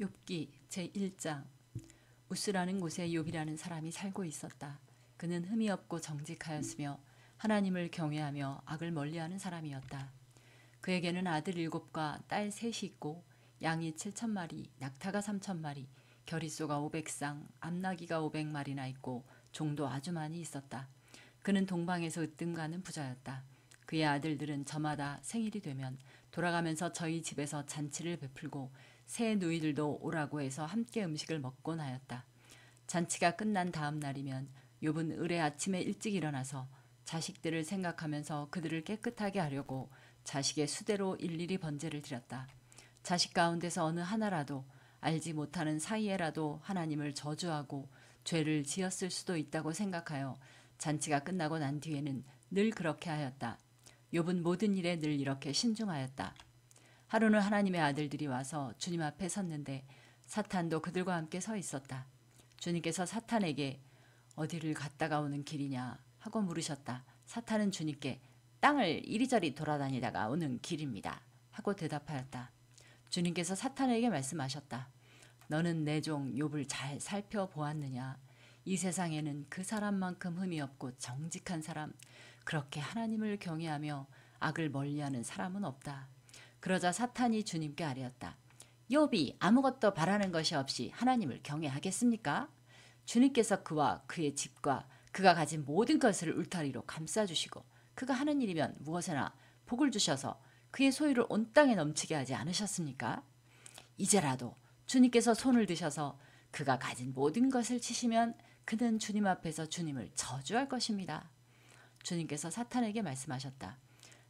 욥기 제1장. 우스라는 곳에 욥이라는 사람이 살고 있었다. 그는 흠이 없고 정직하였으며 하나님을 경외하며 악을 멀리하는 사람이었다. 그에게는 아들 7과 딸 3이 있고 양이 7,000마리, 낙타가 3,000마리, 겨릿소가 500쌍, 암나귀가 500마리나 있고 종도 아주 많이 있었다. 그는 동방에서 으뜸가는 부자였다. 그의 아들들은 저마다 생일이 되면 돌아가면서 저희 집에서 잔치를 베풀고 새 누이들도 오라고 해서 함께 음식을 먹곤 하였다. 잔치가 끝난 다음 날이면 욥은 을의 아침에 일찍 일어나서 자식들을 생각하면서 그들을 깨끗하게 하려고 자식의 수대로 일일이 번제를 드렸다. 자식 가운데서 어느 하나라도 알지 못하는 사이에라도 하나님을 저주하고 죄를 지었을 수도 있다고 생각하여 잔치가 끝나고 난 뒤에는 늘 그렇게 하였다. 욥은 모든 일에 늘 이렇게 신중하였다. 하루는 하나님의 아들들이 와서 주님 앞에 섰는데 사탄도 그들과 함께 서 있었다. 주님께서 사탄에게 어디를 갔다가 오는 길이냐 하고 물으셨다. 사탄은 주님께 땅을 이리저리 돌아다니다가 오는 길입니다 하고 대답하였다. 주님께서 사탄에게 말씀하셨다. 너는 내 종 욥을 잘 살펴보았느냐? 이 세상에는 그 사람만큼 흠이 없고 정직한 사람, 그렇게 하나님을 경외하며 악을 멀리하는 사람은 없다. 그러자 사탄이 주님께 아뢰었다. 욥이 아무것도 바라는 것이 없이 하나님을 경외하겠습니까? 주님께서 그와 그의 집과 그가 가진 모든 것을 울타리로 감싸주시고 그가 하는 일이면 무엇에나 복을 주셔서 그의 소유를 온 땅에 넘치게 하지 않으셨습니까? 이제라도 주님께서 손을 드셔서 그가 가진 모든 것을 치시면 그는 주님 앞에서 주님을 저주할 것입니다. 주님께서 사탄에게 말씀하셨다.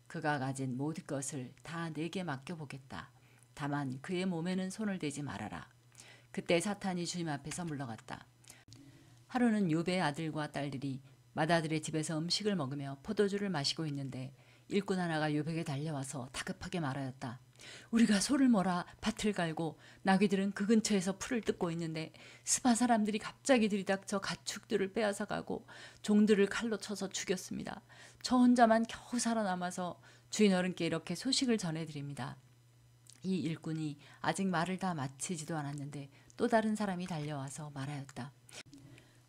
그가 가진 모든 것을 다 내게 맡겨보겠다. 다만 그의 몸에는 손을 대지 말아라. 그때 사탄이 주님 앞에서 물러갔다. 하루는 욥의 아들과 딸들이 맏아들의 집에서 음식을 먹으며 포도주를 마시고 있는데 일꾼 하나가 욥에게 달려와서 다급하게 말하였다. 우리가 소를 몰아 밭을 갈고 나귀들은 그 근처에서 풀을 뜯고 있는데 스바 사람들이 갑자기 들이닥쳐 가축들을 빼앗아 가고 종들을 칼로 쳐서 죽였습니다. 저 혼자만 겨우 살아남아서 주인 어른께 이렇게 소식을 전해드립니다. 이 일꾼이 아직 말을 다 마치지도 않았는데 또 다른 사람이 달려와서 말하였다.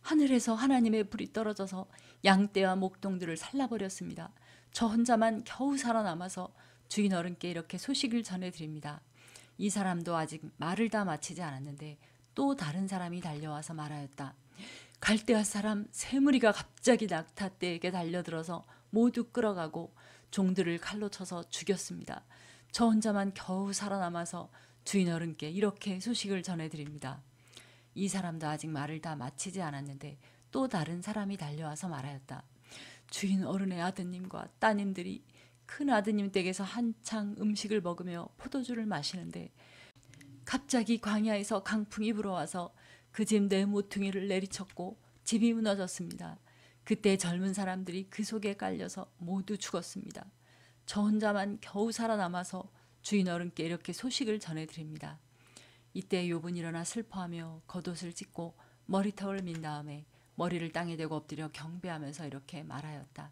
하늘에서 하나님의 불이 떨어져서 양떼와 목동들을 살라버렸습니다. 저 혼자만 겨우 살아남아서 주인 어른께 이렇게 소식을 전해드립니다. 이 사람도 아직 말을 다 마치지 않았는데 또 다른 사람이 달려와서 말하였다. 갈대아 사람 세 무리가 갑자기 낙타떼에게 달려들어서 모두 끌어가고 종들을 칼로 쳐서 죽였습니다. 저 혼자만 겨우 살아남아서 주인 어른께 이렇게 소식을 전해드립니다. 이 사람도 아직 말을 다 마치지 않았는데 또 다른 사람이 달려와서 말하였다. 주인 어른의 아드님과 따님들이 큰 아드님 댁에서 한창 음식을 먹으며 포도주를 마시는데 갑자기 광야에서 강풍이 불어와서 그 집 내 모퉁이를 내리쳤고 집이 무너졌습니다. 그때 젊은 사람들이 그 속에 깔려서 모두 죽었습니다. 저 혼자만 겨우 살아남아서 주인 어른께 이렇게 소식을 전해드립니다. 이때 욥은 일어나 슬퍼하며 겉옷을 찢고 머리털을 민 다음에 머리를 땅에 대고 엎드려 경배하면서 이렇게 말하였다.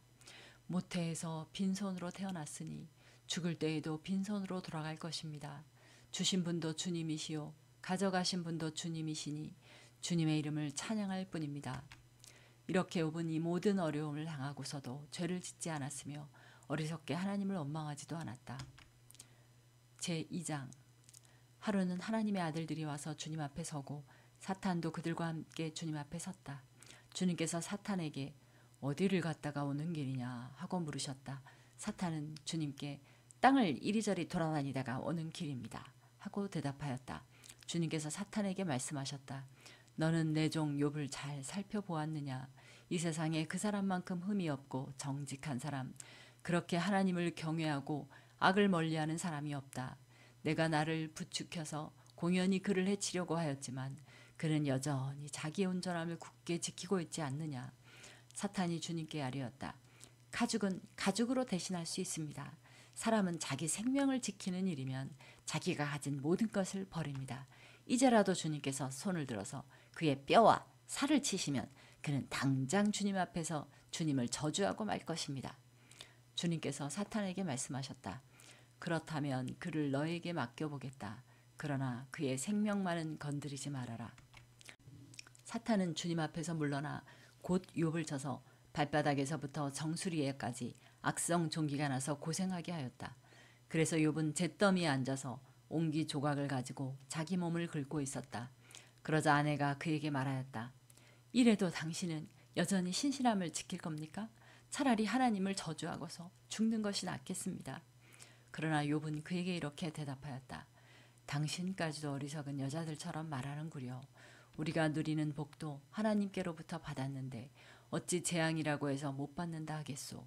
모태에서 빈손으로 태어났으니 죽을 때에도 빈손으로 돌아갈 것입니다. 주신 분도 주님이시요 가져가신 분도 주님이시니 주님의 이름을 찬양할 뿐입니다. 이렇게 욥은 이 모든 어려움을 당하고서도 죄를 짓지 않았으며 어리석게 하나님을 원망하지도 않았다. 제2장. 하루는 하나님의 아들들이 와서 주님 앞에 서고 사탄도 그들과 함께 주님 앞에 섰다. 주님께서 사탄에게 어디를 갔다가 오는 길이냐 하고 물으셨다. 사탄은 주님께 땅을 이리저리 돌아다니다가 오는 길입니다 하고 대답하였다. 주님께서 사탄에게 말씀하셨다. 너는 내 종 욥을 잘 살펴보았느냐? 이 세상에 그 사람만큼 흠이 없고 정직한 사람, 그렇게 하나님을 경외하고 악을 멀리하는 사람이 없다. 내가 나를 부추겨서 공연히 그를 해치려고 하였지만 그는 여전히 자기의 온전함을 굳게 지키고 있지 않느냐. 사탄이 주님께 아뢰었다. 가죽은 가죽으로 대신할 수 있습니다. 사람은 자기 생명을 지키는 일이면 자기가 가진 모든 것을 버립니다. 이제라도 주님께서 손을 들어서 그의 뼈와 살을 치시면 그는 당장 주님 앞에서 주님을 저주하고 말 것입니다. 주님께서 사탄에게 말씀하셨다. 그렇다면 그를 너에게 맡겨보겠다. 그러나 그의 생명만은 건드리지 말아라. 사탄은 주님 앞에서 물러나 곧 욥을 쳐서 발바닥에서부터 정수리에까지 악성 종기가 나서 고생하게 하였다. 그래서 욥은 잿더미에 앉아서 옹기 조각을 가지고 자기 몸을 긁고 있었다. 그러자 아내가 그에게 말하였다. 이래도 당신은 여전히 신실함을 지킬 겁니까? 차라리 하나님을 저주하고서 죽는 것이 낫겠습니다. 그러나 욥은 그에게 이렇게 대답하였다. 당신까지도 어리석은 여자들처럼 말하는구려. 우리가 누리는 복도 하나님께로부터 받았는데 어찌 재앙이라고 해서 못 받는다 하겠소.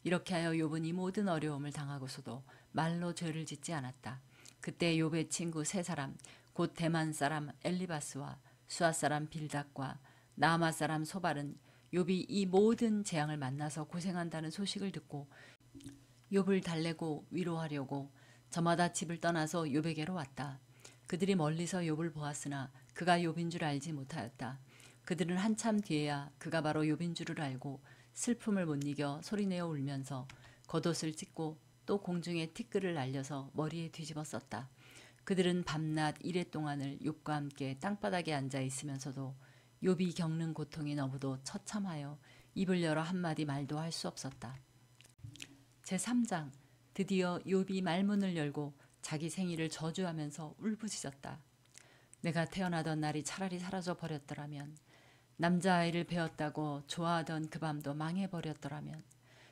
이렇게 하여 욥은 이 모든 어려움을 당하고서도 말로 죄를 짓지 않았다. 그때 욥의 친구 세 사람, 곧 대만 사람 엘리바스와 수아 사람 빌닷과 나아마 사람 소발은 욥이 이 모든 재앙을 만나서 고생한다는 소식을 듣고 욥을 달래고 위로하려고 저마다 집을 떠나서 욥에게로 왔다. 그들이 멀리서 욥을 보았으나 그가 욥인 줄 알지 못하였다. 그들은 한참 뒤에야 그가 바로 욥인 줄을 알고 슬픔을 못 이겨 소리내어 울면서 겉옷을 찢고 또 공중에 티끌을 날려서 머리에 뒤집어 썼다. 그들은 밤낮 이래 동안을 욥과 함께 땅바닥에 앉아 있으면서도 욥이 겪는 고통이 너무도 처참하여 입을 열어 한마디 말도 할 수 없었다. 제3장 드디어 욥이 말문을 열고 자기 생일을 저주하면서 울부짖었다. 내가 태어나던 날이 차라리 사라져 버렸더라면, 남자아이를 배웠다고 좋아하던 그 밤도 망해버렸더라면,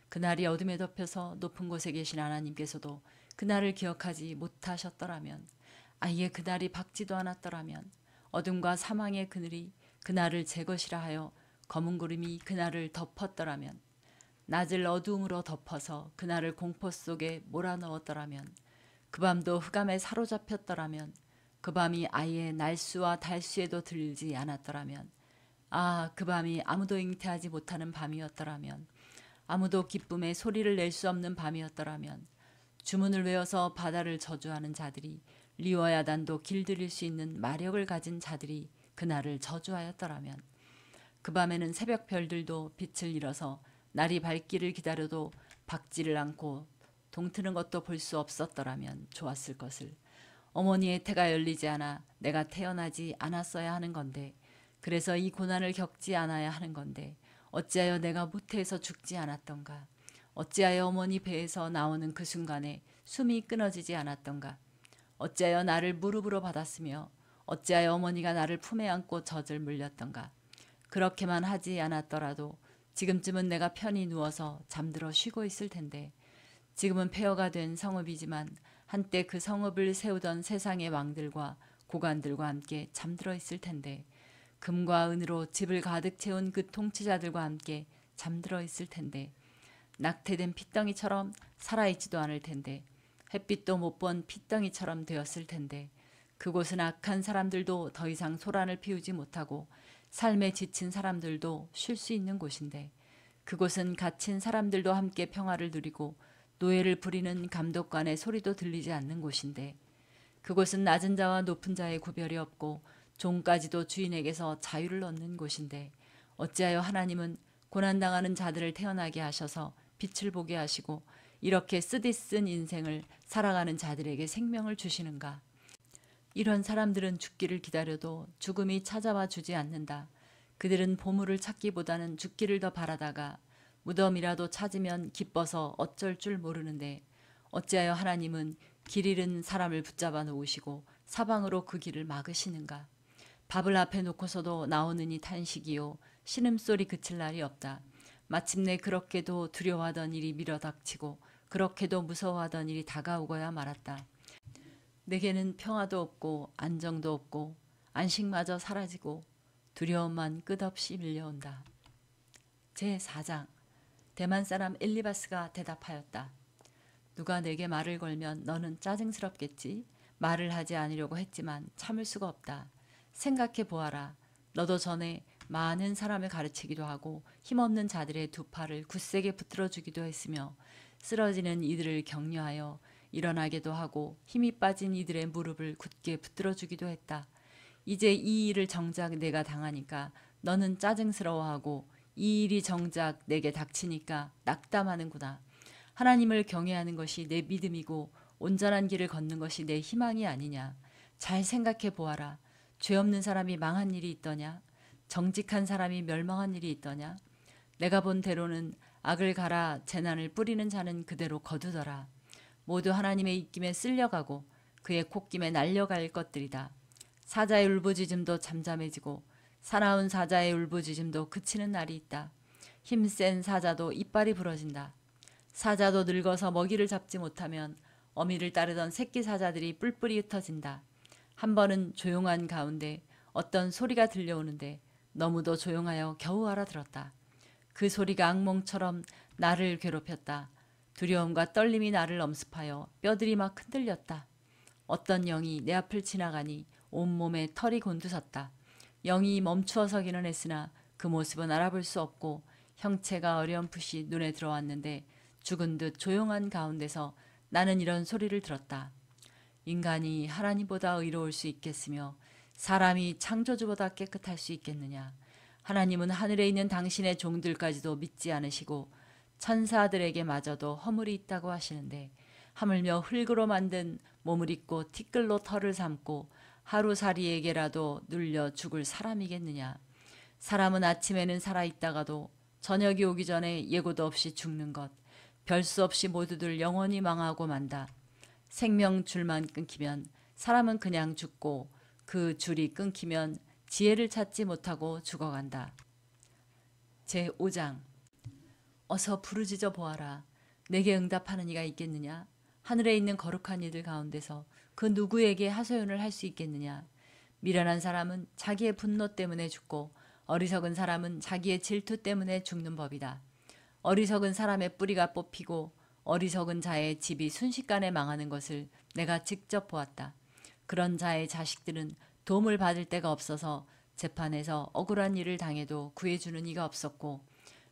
그날이 어둠에 덮여서 높은 곳에 계신 하나님께서도 그날을 기억하지 못하셨더라면, 아예 그날이 밝지도 않았더라면, 어둠과 사망의 그늘이 그날을 제 것이라 하여 검은 구름이 그날을 덮었더라면, 낮을 어두움으로 덮어서 그날을 공포 속에 몰아넣었더라면, 그 밤도 흑암에 사로잡혔더라면, 그 밤이 아예 날수와 달수에도 들지 않았더라면, 그 밤이 아무도 잉태하지 못하는 밤이었더라면, 아무도 기쁨에 소리를 낼 수 없는 밤이었더라면, 주문을 외워서 바다를 저주하는 자들이 리워야단도 길들일 수 있는 마력을 가진 자들이 그날을 저주하였더라면, 그 밤에는 새벽 별들도 빛을 잃어서 날이 밝기를 기다려도 밝지를 않고 동트는 것도 볼 수 없었더라면 좋았을 것을. 어머니의 태가 열리지 않아 내가 태어나지 않았어야 하는 건데, 그래서 이 고난을 겪지 않아야 하는 건데, 어찌하여 내가 모태에서 죽지 않았던가? 어찌하여 어머니 배에서 나오는 그 순간에 숨이 끊어지지 않았던가? 어찌하여 나를 무릎으로 받았으며 어찌하여 어머니가 나를 품에 안고 젖을 물렸던가? 그렇게만 하지 않았더라도 지금쯤은 내가 편히 누워서 잠들어 쉬고 있을 텐데, 지금은 폐허가 된 성읍이지만 한때 그 성읍을 세우던 세상의 왕들과 고관들과 함께 잠들어 있을 텐데, 금과 은으로 집을 가득 채운 그 통치자들과 함께 잠들어 있을 텐데, 낙태된 핏덩이처럼 살아있지도 않을 텐데, 햇빛도 못 본 핏덩이처럼 되었을 텐데, 그곳은 악한 사람들도 더 이상 소란을 피우지 못하고 삶에 지친 사람들도 쉴 수 있는 곳인데, 그곳은 갇힌 사람들도 함께 평화를 누리고 노예를 부리는 감독관의 소리도 들리지 않는 곳인데, 그곳은 낮은 자와 높은 자의 구별이 없고 종까지도 주인에게서 자유를 얻는 곳인데, 어찌하여 하나님은 고난당하는 자들을 태어나게 하셔서 빛을 보게 하시고 이렇게 쓰디쓴 인생을 살아가는 자들에게 생명을 주시는가? 이런 사람들은 죽기를 기다려도 죽음이 찾아와 주지 않는다. 그들은 보물을 찾기보다는 죽기를 더 바라다가 무덤이라도 찾으면 기뻐서 어쩔 줄 모르는데, 어찌하여 하나님은 길 잃은 사람을 붙잡아 놓으시고 사방으로 그 길을 막으시는가? 밥을 앞에 놓고서도 나오느니 탄식이요, 신음소리 그칠 날이 없다. 마침내 그렇게도 두려워하던 일이 밀어닥치고 그렇게도 무서워하던 일이 다가오고야 말았다. 내게는 평화도 없고 안정도 없고 안식마저 사라지고 두려움만 끝없이 밀려온다. 제4장 대만 사람 엘리바스가 대답하였다. 누가 내게 말을 걸면 너는 짜증스럽겠지. 말을 하지 않으려고 했지만 참을 수가 없다. 생각해 보아라. 너도 전에 많은 사람을 가르치기도 하고 힘없는 자들의 두 팔을 굳세게 붙들어 주기도 했으며, 쓰러지는 이들을 격려하여 일어나게도 하고 힘이 빠진 이들의 무릎을 굳게 붙들어 주기도 했다. 이제 이 일을 정작 내가 당하니까 너는 짜증스러워하고 이 일이 정작 내게 닥치니까 낙담하는구나. 하나님을 경외하는 것이 내 믿음이고 온전한 길을 걷는 것이 내 희망이 아니냐. 잘 생각해 보아라. 죄 없는 사람이 망한 일이 있더냐? 정직한 사람이 멸망한 일이 있더냐? 내가 본 대로는 악을 갈아 재난을 뿌리는 자는 그대로 거두더라. 모두 하나님의 입김에 쓸려가고 그의 콧김에 날려갈 것들이다. 사자의 울부짖음도 잠잠해지고 사나운 사자의 울부짖음도 그치는 날이 있다. 힘센 사자도 이빨이 부러진다. 사자도 늙어서 먹이를 잡지 못하면 어미를 따르던 새끼 사자들이 뿔뿔이 흩어진다. 한 번은 조용한 가운데 어떤 소리가 들려오는데 너무도 조용하여 겨우 알아들었다. 그 소리가 악몽처럼 나를 괴롭혔다. 두려움과 떨림이 나를 엄습하여 뼈들이 막 흔들렸다. 어떤 영이 내 앞을 지나가니 온몸에 털이 곤두섰다. 영이 멈추어 서기는 했으나 그 모습은 알아볼 수 없고 형체가 어렴풋이 눈에 들어왔는데 죽은 듯 조용한 가운데서 나는 이런 소리를 들었다. 인간이 하나님보다 의로울 수 있겠으며 사람이 창조주보다 깨끗할 수 있겠느냐. 하나님은 하늘에 있는 당신의 종들까지도 믿지 않으시고 천사들에게마저도 허물이 있다고 하시는데 하물며 흙으로 만든 몸을 입고 티끌로 털을 삼고 하루살이에게라도 눌려 죽을 사람이겠느냐. 사람은 아침에는 살아있다가도 저녁이 오기 전에 예고도 없이 죽는 것. 별 수 없이 모두들 영원히 망하고 만다. 생명줄만 끊기면 사람은 그냥 죽고 그 줄이 끊기면 지혜를 찾지 못하고 죽어간다. 제5장 어서 부르짖어 보아라. 내게 응답하는 이가 있겠느냐? 하늘에 있는 거룩한 이들 가운데서 그 누구에게 하소연을 할 수 있겠느냐? 미련한 사람은 자기의 분노 때문에 죽고 어리석은 사람은 자기의 질투 때문에 죽는 법이다. 어리석은 사람의 뿌리가 뽑히고 어리석은 자의 집이 순식간에 망하는 것을 내가 직접 보았다. 그런 자의 자식들은 도움을 받을 데가 없어서 재판에서 억울한 일을 당해도 구해주는 이가 없었고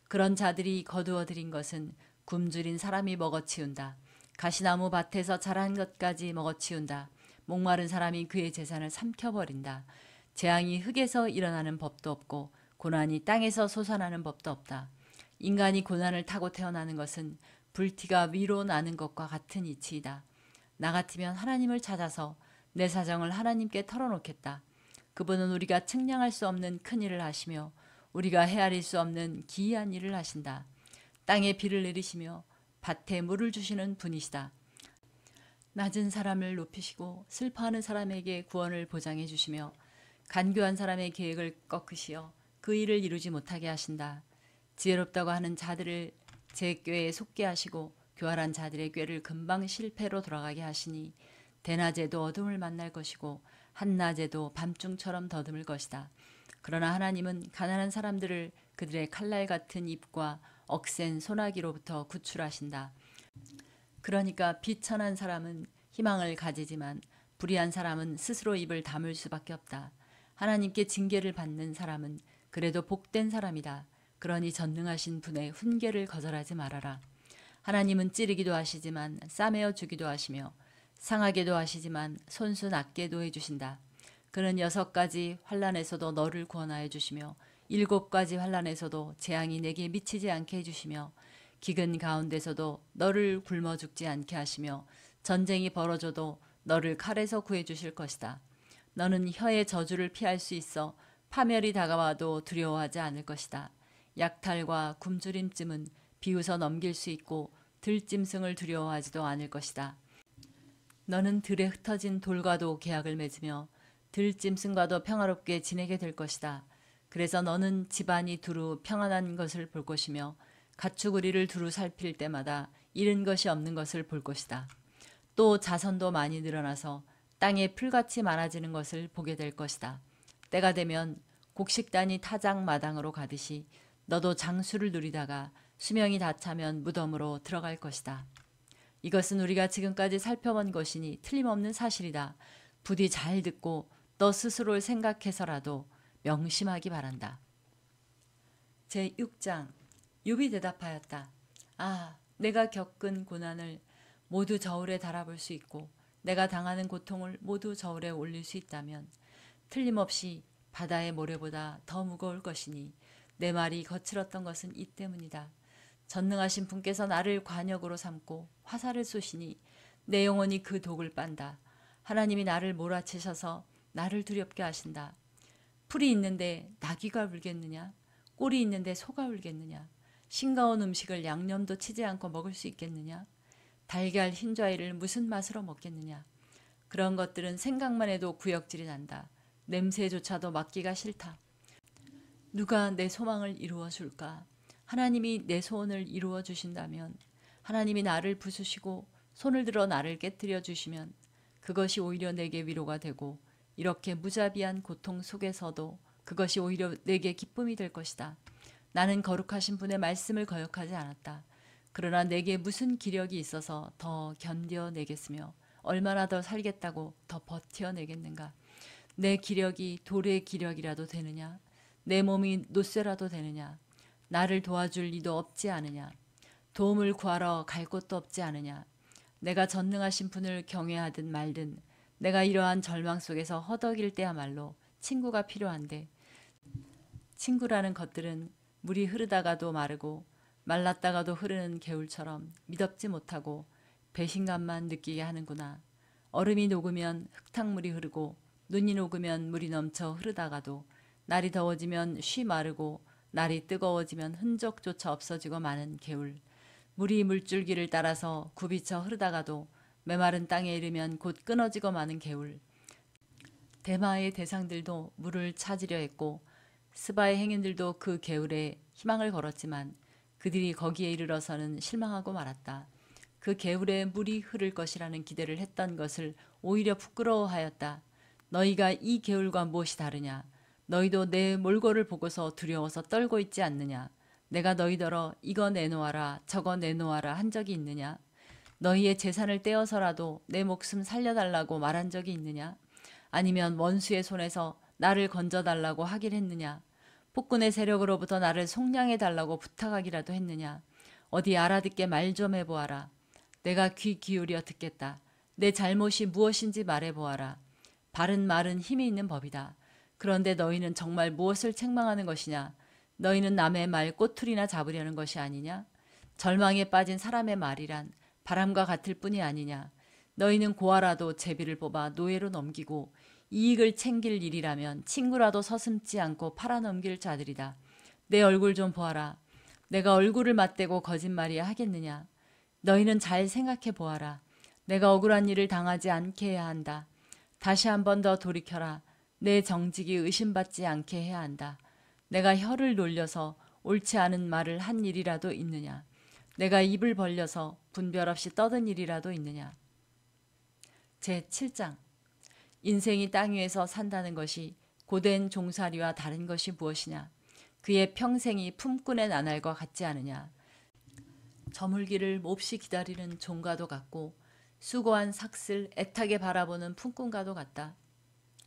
그런 자들이 거두어들인 것은 굶주린 사람이 먹어치운다. 가시나무 밭에서 자란 것까지 먹어치운다. 목마른 사람이 그의 재산을 삼켜버린다. 재앙이 흙에서 일어나는 법도 없고 고난이 땅에서 솟아나는 법도 없다. 인간이 고난을 타고 태어나는 것은 불티가 위로 나는 것과 같은 이치이다. 나 같으면 하나님을 찾아서 내 사정을 하나님께 털어놓겠다. 그분은 우리가 측량할 수 없는 큰 일을 하시며 우리가 헤아릴 수 없는 기이한 일을 하신다. 땅에 비를 내리시며 밭에 물을 주시는 분이시다. 낮은 사람을 높이시고 슬퍼하는 사람에게 구원을 보장해 주시며 간교한 사람의 계획을 꺾으시어 그 일을 이루지 못하게 하신다. 지혜롭다고 하는 자들을 제 꾀에 속게 하시고 교활한 자들의 꾀를 금방 실패로 돌아가게 하시니 대낮에도 어둠을 만날 것이고 한낮에도 밤중처럼 더듬을 것이다. 그러나 하나님은 가난한 사람들을 그들의 칼날 같은 입과 억센 소나기로부터 구출하신다. 그러니까 비천한 사람은 희망을 가지지만 불의한 사람은 스스로 입을 다물 수밖에 없다. 하나님께 징계를 받는 사람은 그래도 복된 사람이다. 그러니 전능하신 분의 훈계를 거절하지 말아라. 하나님은 찌르기도 하시지만 싸매어 주기도 하시며 상하게도 하시지만 손수 낫게도 해주신다. 그는 6가지 환난에서도 너를 구원하여 주시며 7가지 환난에서도 재앙이 내게 미치지 않게 해주시며 기근 가운데서도 너를 굶어 죽지 않게 하시며 전쟁이 벌어져도 너를 칼에서 구해주실 것이다. 너는 혀의 저주를 피할 수 있어 파멸이 다가와도 두려워하지 않을 것이다. 약탈과 굶주림쯤은 비웃어 넘길 수 있고 들짐승을 두려워하지도 않을 것이다. 너는 들에 흩어진 돌과도 계약을 맺으며 들짐승과도 평화롭게 지내게 될 것이다. 그래서 너는 집안이 두루 평안한 것을 볼 것이며 가축우리를 두루 살필 때마다 잃은 것이 없는 것을 볼 것이다. 또 자손도 많이 늘어나서 땅에 풀같이 많아지는 것을 보게 될 것이다. 때가 되면 곡식단이 타작 마당으로 가듯이 너도 장수를 누리다가 수명이 다 차면 무덤으로 들어갈 것이다. 이것은 우리가 지금까지 살펴본 것이니 틀림없는 사실이다. 부디 잘 듣고 너 스스로를 생각해서라도 명심하기 바란다. 제6장 욥이 대답하였다. 아, 내가 겪은 고난을 모두 저울에 달아볼 수 있고 내가 당하는 고통을 모두 저울에 올릴 수 있다면 틀림없이 바다의 모래보다 더 무거울 것이니 내 말이 거칠었던 것은 이 때문이다. 전능하신 분께서 나를 관역으로 삼고 화살을 쏘시니 내 영혼이 그 독을 빤다. 하나님이 나를 몰아치셔서 나를 두렵게 하신다. 풀이 있는데 나귀가 울겠느냐? 꼴이 있는데 소가 울겠느냐? 싱거운 음식을 양념도 치지 않고 먹을 수 있겠느냐? 달걀 흰좌이를 무슨 맛으로 먹겠느냐? 그런 것들은 생각만 해도 구역질이 난다. 냄새조차도 맡기가 싫다. 누가 내 소망을 이루어 줄까? 하나님이 내 소원을 이루어 주신다면, 하나님이 나를 부수시고 손을 들어 나를 깨뜨려 주시면 그것이 오히려 내게 위로가 되고, 이렇게 무자비한 고통 속에서도 그것이 오히려 내게 기쁨이 될 것이다. 나는 거룩하신 분의 말씀을 거역하지 않았다. 그러나 내게 무슨 기력이 있어서 더 견뎌내겠으며 얼마나 더 살겠다고 더 버텨내겠는가. 내 기력이 돌의 기력이라도 되느냐? 내 몸이 노쇠라도 되느냐? 나를 도와줄 이도 없지 않으냐? 도움을 구하러 갈 곳도 없지 않으냐? 내가 전능하신 분을 경외하든 말든 내가 이러한 절망 속에서 허덕일 때야말로 친구가 필요한데, 친구라는 것들은 물이 흐르다가도 마르고 말랐다가도 흐르는 개울처럼 미덥지 못하고 배신감만 느끼게 하는구나. 얼음이 녹으면 흙탕물이 흐르고 눈이 녹으면 물이 넘쳐 흐르다가도 날이 더워지면 쉬 마르고 날이 뜨거워지면 흔적조차 없어지고 마는 개울. 물이 물줄기를 따라서 굽이쳐 흐르다가도 메마른 땅에 이르면 곧 끊어지고 마는 개울. 대마의 대상들도 물을 찾으려 했고 스바의 행인들도 그 개울에 희망을 걸었지만 그들이 거기에 이르러서는 실망하고 말았다. 그 개울에 물이 흐를 것이라는 기대를 했던 것을 오히려 부끄러워하였다. 너희가 이 개울과 무엇이 다르냐? 너희도 내 몰골을 보고서 두려워서 떨고 있지 않느냐? 내가 너희더러 이거 내놓아라 저거 내놓아라 한 적이 있느냐? 너희의 재산을 떼어서라도 내 목숨 살려달라고 말한 적이 있느냐? 아니면 원수의 손에서 나를 건져달라고 하긴 했느냐? 폭군의 세력으로부터 나를 속량해달라고 부탁하기라도 했느냐? 어디 알아듣게 말 좀 해보아라. 내가 귀 기울여 듣겠다. 내 잘못이 무엇인지 말해보아라. 바른 말은 힘이 있는 법이다. 그런데 너희는 정말 무엇을 책망하는 것이냐? 너희는 남의 말 꼬투리나 잡으려는 것이 아니냐? 절망에 빠진 사람의 말이란 바람과 같을 뿐이 아니냐? 너희는 고아라도 제비를 뽑아 노예로 넘기고 이익을 챙길 일이라면 친구라도 서슴지 않고 팔아넘길 자들이다. 내 얼굴 좀 보아라. 내가 얼굴을 맞대고 거짓말이야 하겠느냐? 너희는 잘 생각해 보아라. 내가 억울한 일을 당하지 않게 해야 한다. 다시 한 번 더 돌이켜라. 내 정직이 의심받지 않게 해야 한다. 내가 혀를 놀려서 옳지 않은 말을 한 일이라도 있느냐? 내가 입을 벌려서 분별 없이 떠든 일이라도 있느냐? 제7장. 인생이 땅 위에서 산다는 것이 고된 종살이와 다른 것이 무엇이냐? 그의 평생이 품꾼의 나날과 같지 않으냐? 저물기를 몹시 기다리는 종과도 같고 수고한 삭슬 애타게 바라보는 품꾼과도 같다.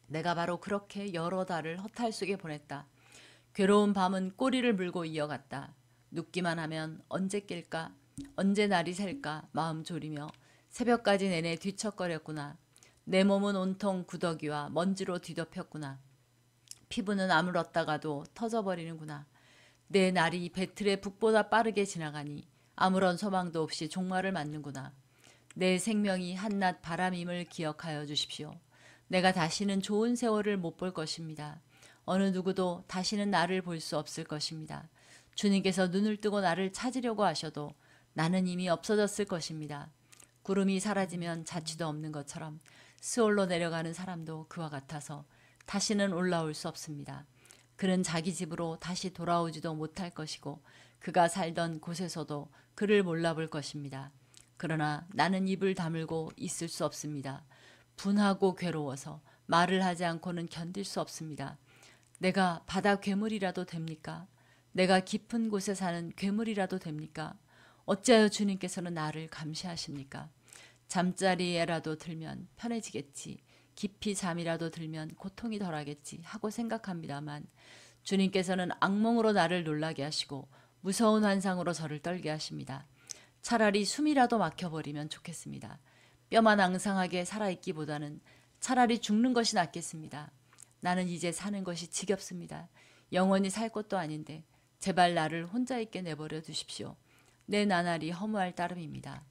내가 바로 그렇게 여러 달을 허탈 속에 보냈다. 괴로운 밤은 꼬리를 물고 이어갔다. 눕기만 하면 언제 깰까? 언제 날이 셀까? 마음 졸이며 새벽까지 내내 뒤척거렸구나. 내 몸은 온통 구더기와 먼지로 뒤덮였구나. 피부는 아물었다가도 터져버리는구나. 내 날이 배틀의 북보다 빠르게 지나가니 아무런 소망도 없이 종말을 맞는구나. 내 생명이 한낱 바람임을 기억하여 주십시오. 내가 다시는 좋은 세월을 못 볼 것입니다. 어느 누구도 다시는 나를 볼 수 없을 것입니다. 주님께서 눈을 뜨고 나를 찾으려고 하셔도 나는 이미 없어졌을 것입니다. 구름이 사라지면 자취도 없는 것처럼 스올로 내려가는 사람도 그와 같아서 다시는 올라올 수 없습니다. 그는 자기 집으로 다시 돌아오지도 못할 것이고 그가 살던 곳에서도 그를 몰라볼 것입니다. 그러나 나는 입을 다물고 있을 수 없습니다. 분하고 괴로워서 말을 하지 않고는 견딜 수 없습니다. 내가 바다 괴물이라도 됩니까? 내가 깊은 곳에 사는 괴물이라도 됩니까? 어찌하여 주님께서는 나를 감시하십니까? 잠자리에라도 들면 편해지겠지. 깊이 잠이라도 들면 고통이 덜하겠지 하고 생각합니다만 주님께서는 악몽으로 나를 놀라게 하시고 무서운 환상으로 저를 떨게 하십니다. 차라리 숨이라도 막혀버리면 좋겠습니다. 뼈만 앙상하게 살아있기보다는 차라리 죽는 것이 낫겠습니다. 나는 이제 사는 것이 지겹습니다. 영원히 살 것도 아닌데 제발 나를 혼자 있게 내버려 두십시오. 내 나날이 허무할 따름입니다.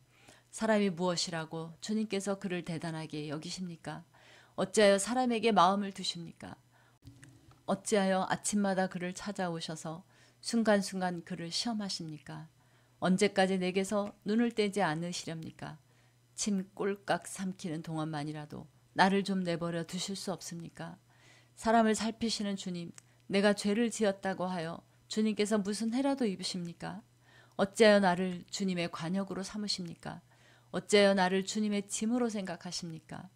사람이 무엇이라고 주님께서 그를 대단하게 여기십니까? 어찌하여 사람에게 마음을 두십니까? 어찌하여 아침마다 그를 찾아오셔서 순간순간 그를 시험하십니까? 언제까지 내게서 눈을 떼지 않으시렵니까? 침 꼴깍 삼키는 동안만이라도 나를 좀 내버려 두실 수 없습니까? 사람을 살피시는 주님, 내가 죄를 지었다고 하여 주님께서 무슨 해라도 입으십니까? 어찌하여 나를 주님의 관역으로 삼으십니까? 어찌하여 나를 주님의 짐으로 생각하십니까?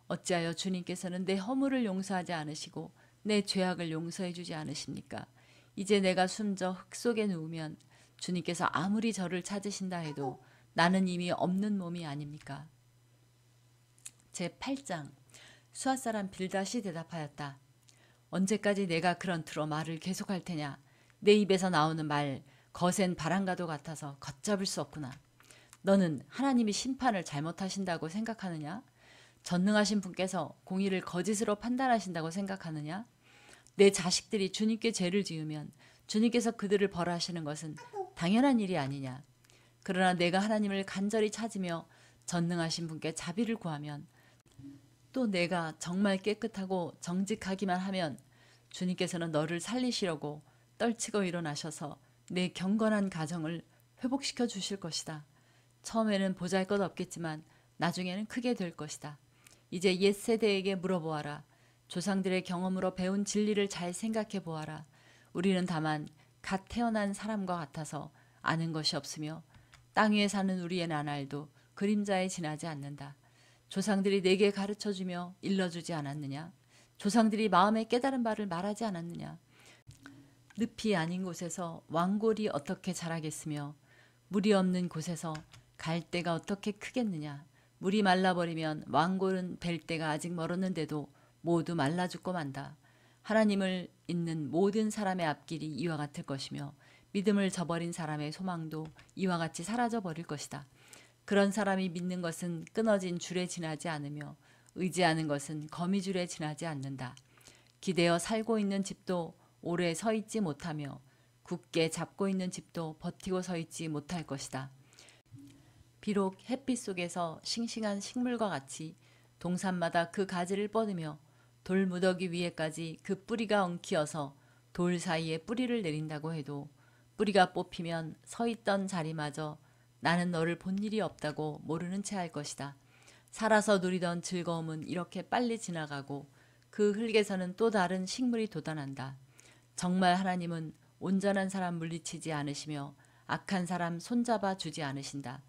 어찌하여 주님께서는 내 허물을 용서하지 않으시고 내 죄악을 용서해 주지 않으십니까? 이제 내가 숨져 흙 속에 누우면 주님께서 아무리 저를 찾으신다 해도 나는 이미 없는 몸이 아닙니까? 제8장 수앗 사람 빌닷이 대답하였다. 언제까지 내가 그런 투로 말을 계속할 테냐? 내 입에서 나오는 말 거센 바람과도 같아서 걷잡을 수 없구나. 너는 하나님이 심판을 잘못하신다고 생각하느냐? 전능하신 분께서 공의를 거짓으로 판단하신다고 생각하느냐? 내 자식들이 주님께 죄를 지으면 주님께서 그들을 벌하시는 것은 당연한 일이 아니냐? 그러나 내가 하나님을 간절히 찾으며 전능하신 분께 자비를 구하면 또 내가 정말 깨끗하고 정직하기만 하면 주님께서는 너를 살리시려고 떨치고 일어나셔서 내 경건한 가정을 회복시켜 주실 것이다. 처음에는 보잘것없겠지만 나중에는 크게 될 것이다. 이제 옛 세대에게 물어보아라. 조상들의 경험으로 배운 진리를 잘 생각해 보아라. 우리는 다만 갓 태어난 사람과 같아서 아는 것이 없으며 땅 위에 사는 우리의 나날도 그림자에 지나지 않는다. 조상들이 내게 가르쳐주며 일러주지 않았느냐? 조상들이 마음에 깨달은 바를 말하지 않았느냐? 늪이 아닌 곳에서 왕골이 어떻게 자라겠으며 물이 없는 곳에서 갈대가 어떻게 크겠느냐? 물이 말라버리면 왕골은 뵐 때가 아직 멀었는데도 모두 말라 죽고 만다. 하나님을 잊는 모든 사람의 앞길이 이와 같을 것이며 믿음을 저버린 사람의 소망도 이와 같이 사라져 버릴 것이다. 그런 사람이 믿는 것은 끊어진 줄에 지나지 않으며 의지하는 것은 거미줄에 지나지 않는다. 기대어 살고 있는 집도 오래 서 있지 못하며 굳게 잡고 있는 집도 버티고 서 있지 못할 것이다. 비록 햇빛 속에서 싱싱한 식물과 같이 동산마다 그 가지를 뻗으며 돌무더기 위에까지 그 뿌리가 엉키어서 돌 사이에 뿌리를 내린다고 해도 뿌리가 뽑히면 서 있던 자리마저 나는 너를 본 일이 없다고 모르는 채 할 것이다. 살아서 누리던 즐거움은 이렇게 빨리 지나가고 그 흙에서는 또 다른 식물이 돋아난다. 정말 하나님은 온전한 사람 물리치지 않으시며 악한 사람 손잡아 주지 않으신다.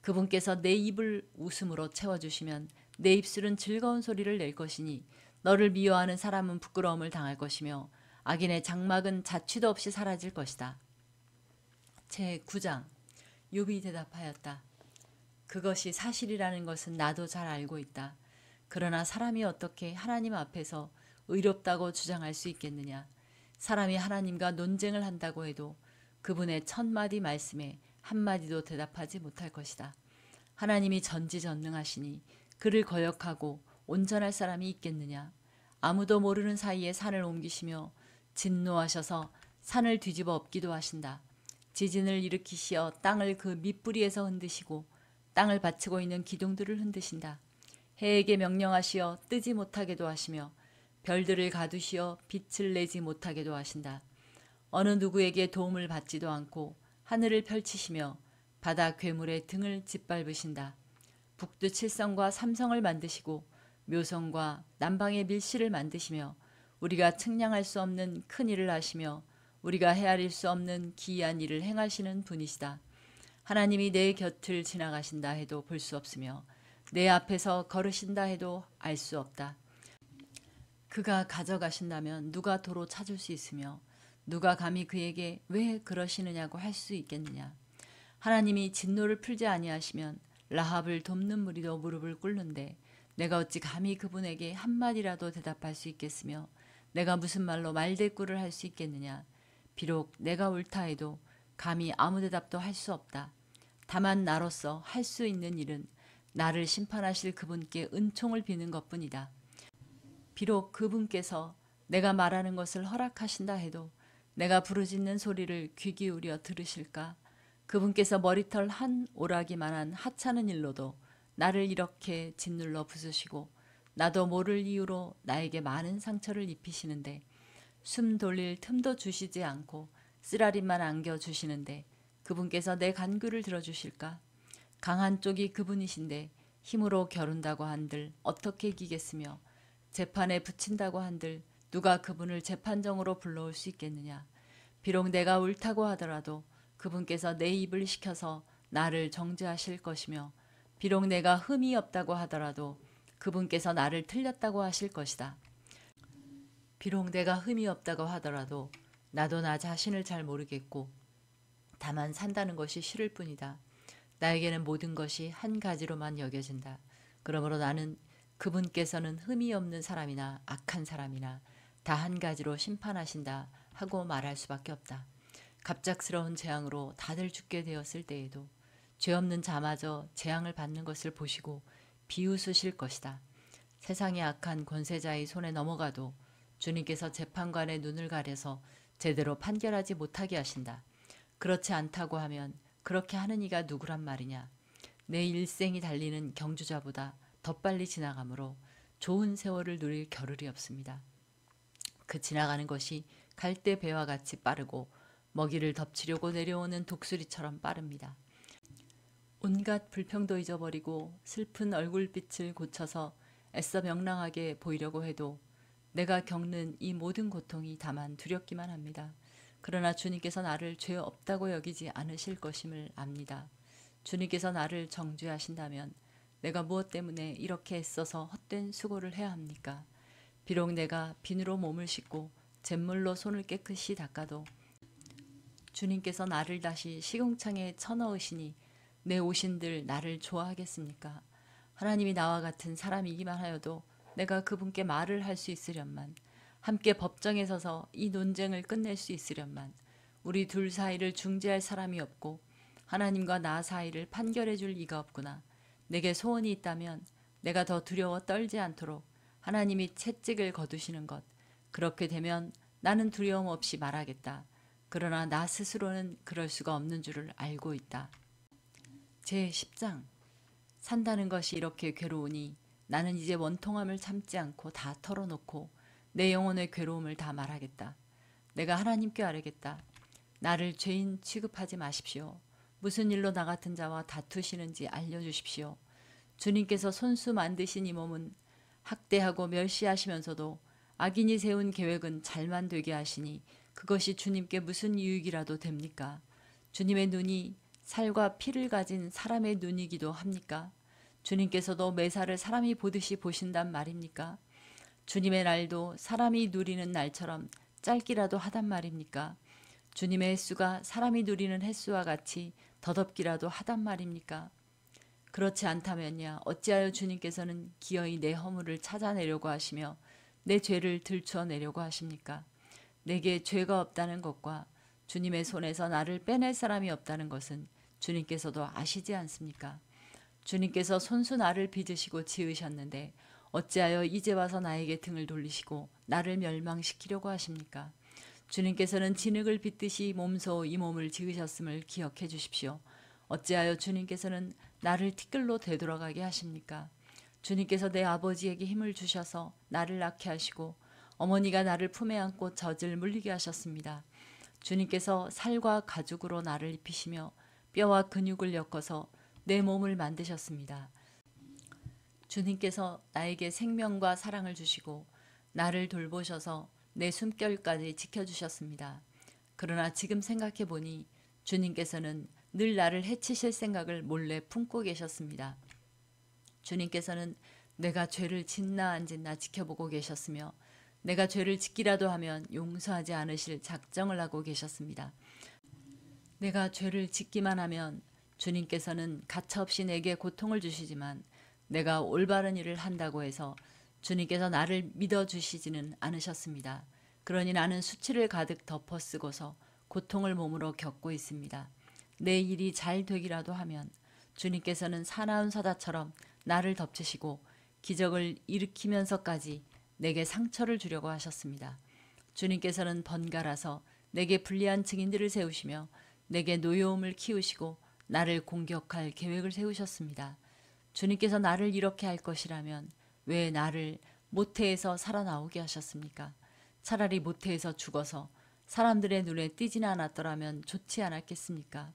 그분께서 내 입을 웃음으로 채워주시면 내 입술은 즐거운 소리를 낼 것이니 너를 미워하는 사람은 부끄러움을 당할 것이며 악인의 장막은 자취도 없이 사라질 것이다. 제9장 욥이 대답하였다. 그것이 사실이라는 것은 나도 잘 알고 있다. 그러나 사람이 어떻게 하나님 앞에서 의롭다고 주장할 수 있겠느냐. 사람이 하나님과 논쟁을 한다고 해도 그분의 1000마디 말씀에 한마디도 대답하지 못할 것이다. 하나님이 전지전능하시니 그를 거역하고 온전할 사람이 있겠느냐. 아무도 모르는 사이에 산을 옮기시며 진노하셔서 산을 뒤집어 엎기도 하신다. 지진을 일으키시어 땅을 그 밑뿌리에서 흔드시고 땅을 받치고 있는 기둥들을 흔드신다. 해에게 명령하시어 뜨지 못하게도 하시며 별들을 가두시어 빛을 내지 못하게도 하신다. 어느 누구에게 도움을 받지도 않고 하늘을 펼치시며 바다 괴물의 등을 짓밟으신다. 북두 칠성과 삼성을 만드시고 묘성과 남방의 밀실을 만드시며 우리가 측량할 수 없는 큰 일을 하시며 우리가 헤아릴 수 없는 기이한 일을 행하시는 분이시다. 하나님이 내 곁을 지나가신다 해도 볼 수 없으며 내 앞에서 걸으신다 해도 알 수 없다. 그가 가져가신다면 누가 도로 찾을 수 있으며 누가 감히 그에게 왜 그러시느냐고 할 수 있겠느냐. 하나님이 진노를 풀지 아니하시면 라합을 돕는 무리도 무릎을 꿇는데 내가 어찌 감히 그분에게 한마디라도 대답할 수 있겠으며 내가 무슨 말로 말대꾸를 할 수 있겠느냐. 비록 내가 옳다 해도 감히 아무 대답도 할 수 없다. 다만 나로서 할 수 있는 일은 나를 심판하실 그분께 은총을 비는 것뿐이다. 비록 그분께서 내가 말하는 것을 허락하신다 해도 내가 부르짖는 소리를 귀 기울여 들으실까? 그분께서 머리털 한 오라기만한 하찮은 일로도 나를 이렇게 짓눌러 부수시고 나도 모를 이유로 나에게 많은 상처를 입히시는데 숨 돌릴 틈도 주시지 않고 쓰라림만 안겨주시는데 그분께서 내 간구를 들어주실까? 강한 쪽이 그분이신데 힘으로 겨룬다고 한들 어떻게 이기겠으며 재판에 붙인다고 한들 누가 그분을 재판정으로 불러올 수 있겠느냐. 비록 내가 옳다고 하더라도 그분께서 내 입을 시켜서 나를 정죄하실 것이며 비록 내가 흠이 없다고 하더라도 그분께서 나를 틀렸다고 하실 것이다. 비록 내가 흠이 없다고 하더라도 나도 나 자신을 잘 모르겠고 다만 산다는 것이 싫을 뿐이다. 나에게는 모든 것이 한 가지로만 여겨진다. 그러므로 나는 그분께서는 흠이 없는 사람이나 악한 사람이나 다 한 가지로 심판하신다 하고 말할 수밖에 없다. 갑작스러운 재앙으로 다들 죽게 되었을 때에도 죄 없는 자마저 재앙을 받는 것을 보시고 비웃으실 것이다. 세상의 악한 권세자의 손에 넘어가도 주님께서 재판관의 눈을 가려서 제대로 판결하지 못하게 하신다. 그렇지 않다고 하면 그렇게 하는 이가 누구란 말이냐. 내 일생이 달리는 경주자보다 더 빨리 지나가므로 좋은 세월을 누릴 겨를이 없습니다. 그 지나가는 것이 갈대 배와 같이 빠르고 먹이를 덮치려고 내려오는 독수리처럼 빠릅니다. 온갖 불평도 잊어버리고 슬픈 얼굴빛을 고쳐서 애써 명랑하게 보이려고 해도 내가 겪는 이 모든 고통이 다만 두렵기만 합니다. 그러나 주님께서 나를 죄 없다고 여기지 않으실 것임을 압니다. 주님께서 나를 정죄하신다면 내가 무엇 때문에 이렇게 애써서 헛된 수고를 해야 합니까? 비록 내가 비누로 몸을 씻고 잿물로 손을 깨끗이 닦아도 주님께서 나를 다시 시궁창에 쳐넣으시니 내 오신들 나를 좋아하겠습니까? 하나님이 나와 같은 사람이기만 하여도 내가 그분께 말을 할 수 있으련만, 함께 법정에 서서 이 논쟁을 끝낼 수 있으련만, 우리 둘 사이를 중재할 사람이 없고 하나님과 나 사이를 판결해 줄 이가 없구나. 내게 소원이 있다면 내가 더 두려워 떨지 않도록 하나님이 채찍을 거두시는 것. 그렇게 되면 나는 두려움 없이 말하겠다. 그러나 나 스스로는 그럴 수가 없는 줄을 알고 있다. 제10장. 산다는 것이 이렇게 괴로우니 나는 이제 원통함을 참지 않고 다 털어놓고 내 영혼의 괴로움을 다 말하겠다. 내가 하나님께 아뢰겠다. 나를 죄인 취급하지 마십시오. 무슨 일로 나 같은 자와 다투시는지 알려주십시오. 주님께서 손수 만드신 이 몸은 학대하고 멸시하시면서도 악인이 세운 계획은 잘만 되게 하시니 그것이 주님께 무슨 유익이라도 됩니까? 주님의 눈이 살과 피를 가진 사람의 눈이기도 합니까? 주님께서도 매사를 사람이 보듯이 보신단 말입니까? 주님의 날도 사람이 누리는 날처럼 짧기라도 하단 말입니까? 주님의 횟수가 사람이 누리는 횟수와 같이 더덥기라도 하단 말입니까? 그렇지 않다면야 어찌하여 주님께서는 기어이 내 허물을 찾아내려고 하시며 내 죄를 들춰내려고 하십니까? 내게 죄가 없다는 것과 주님의 손에서 나를 빼낼 사람이 없다는 것은 주님께서도 아시지 않습니까? 주님께서 손수 나를 빚으시고 지으셨는데 어찌하여 이제 와서 나에게 등을 돌리시고 나를 멸망시키려고 하십니까? 주님께서는 진흙을 빚듯이 몸소 이 몸을 지으셨음을 기억해 주십시오. 어찌하여 주님께서는 나를 티끌로 되돌아가게 하십니까? 주님께서 내 아버지에게 힘을 주셔서 나를 낳게 하시고 어머니가 나를 품에 안고 젖을 물리게 하셨습니다. 주님께서 살과 가죽으로 나를 입히시며 뼈와 근육을 엮어서 내 몸을 만드셨습니다. 주님께서 나에게 생명과 사랑을 주시고 나를 돌보셔서 내 숨결까지 지켜주셨습니다. 그러나 지금 생각해 보니 주님께서는 늘 나를 해치실 생각을 몰래 품고 계셨습니다. 주님께서는 내가 죄를 짓나 안 짓나 지켜보고 계셨으며 내가 죄를 짓기라도 하면 용서하지 않으실 작정을 하고 계셨습니다. 내가 죄를 짓기만 하면 주님께서는 가차없이 내게 고통을 주시지만 내가 올바른 일을 한다고 해서 주님께서 나를 믿어주시지는 않으셨습니다. 그러니 나는 수치를 가득 덮어쓰고서 고통을 몸으로 겪고 있습니다. 내 일이 잘 되기라도 하면 주님께서는 사나운 사자처럼 나를 덮치시고 기적을 일으키면서까지 내게 상처를 주려고 하셨습니다. 주님께서는 번갈아서 내게 불리한 증인들을 세우시며 내게 노여움을 키우시고 나를 공격할 계획을 세우셨습니다. 주님께서 나를 이렇게 할 것이라면 왜 나를 모태에서 살아나오게 하셨습니까? 차라리 모태에서 죽어서 사람들의 눈에 띄지는 않았더라면 좋지 않았겠습니까?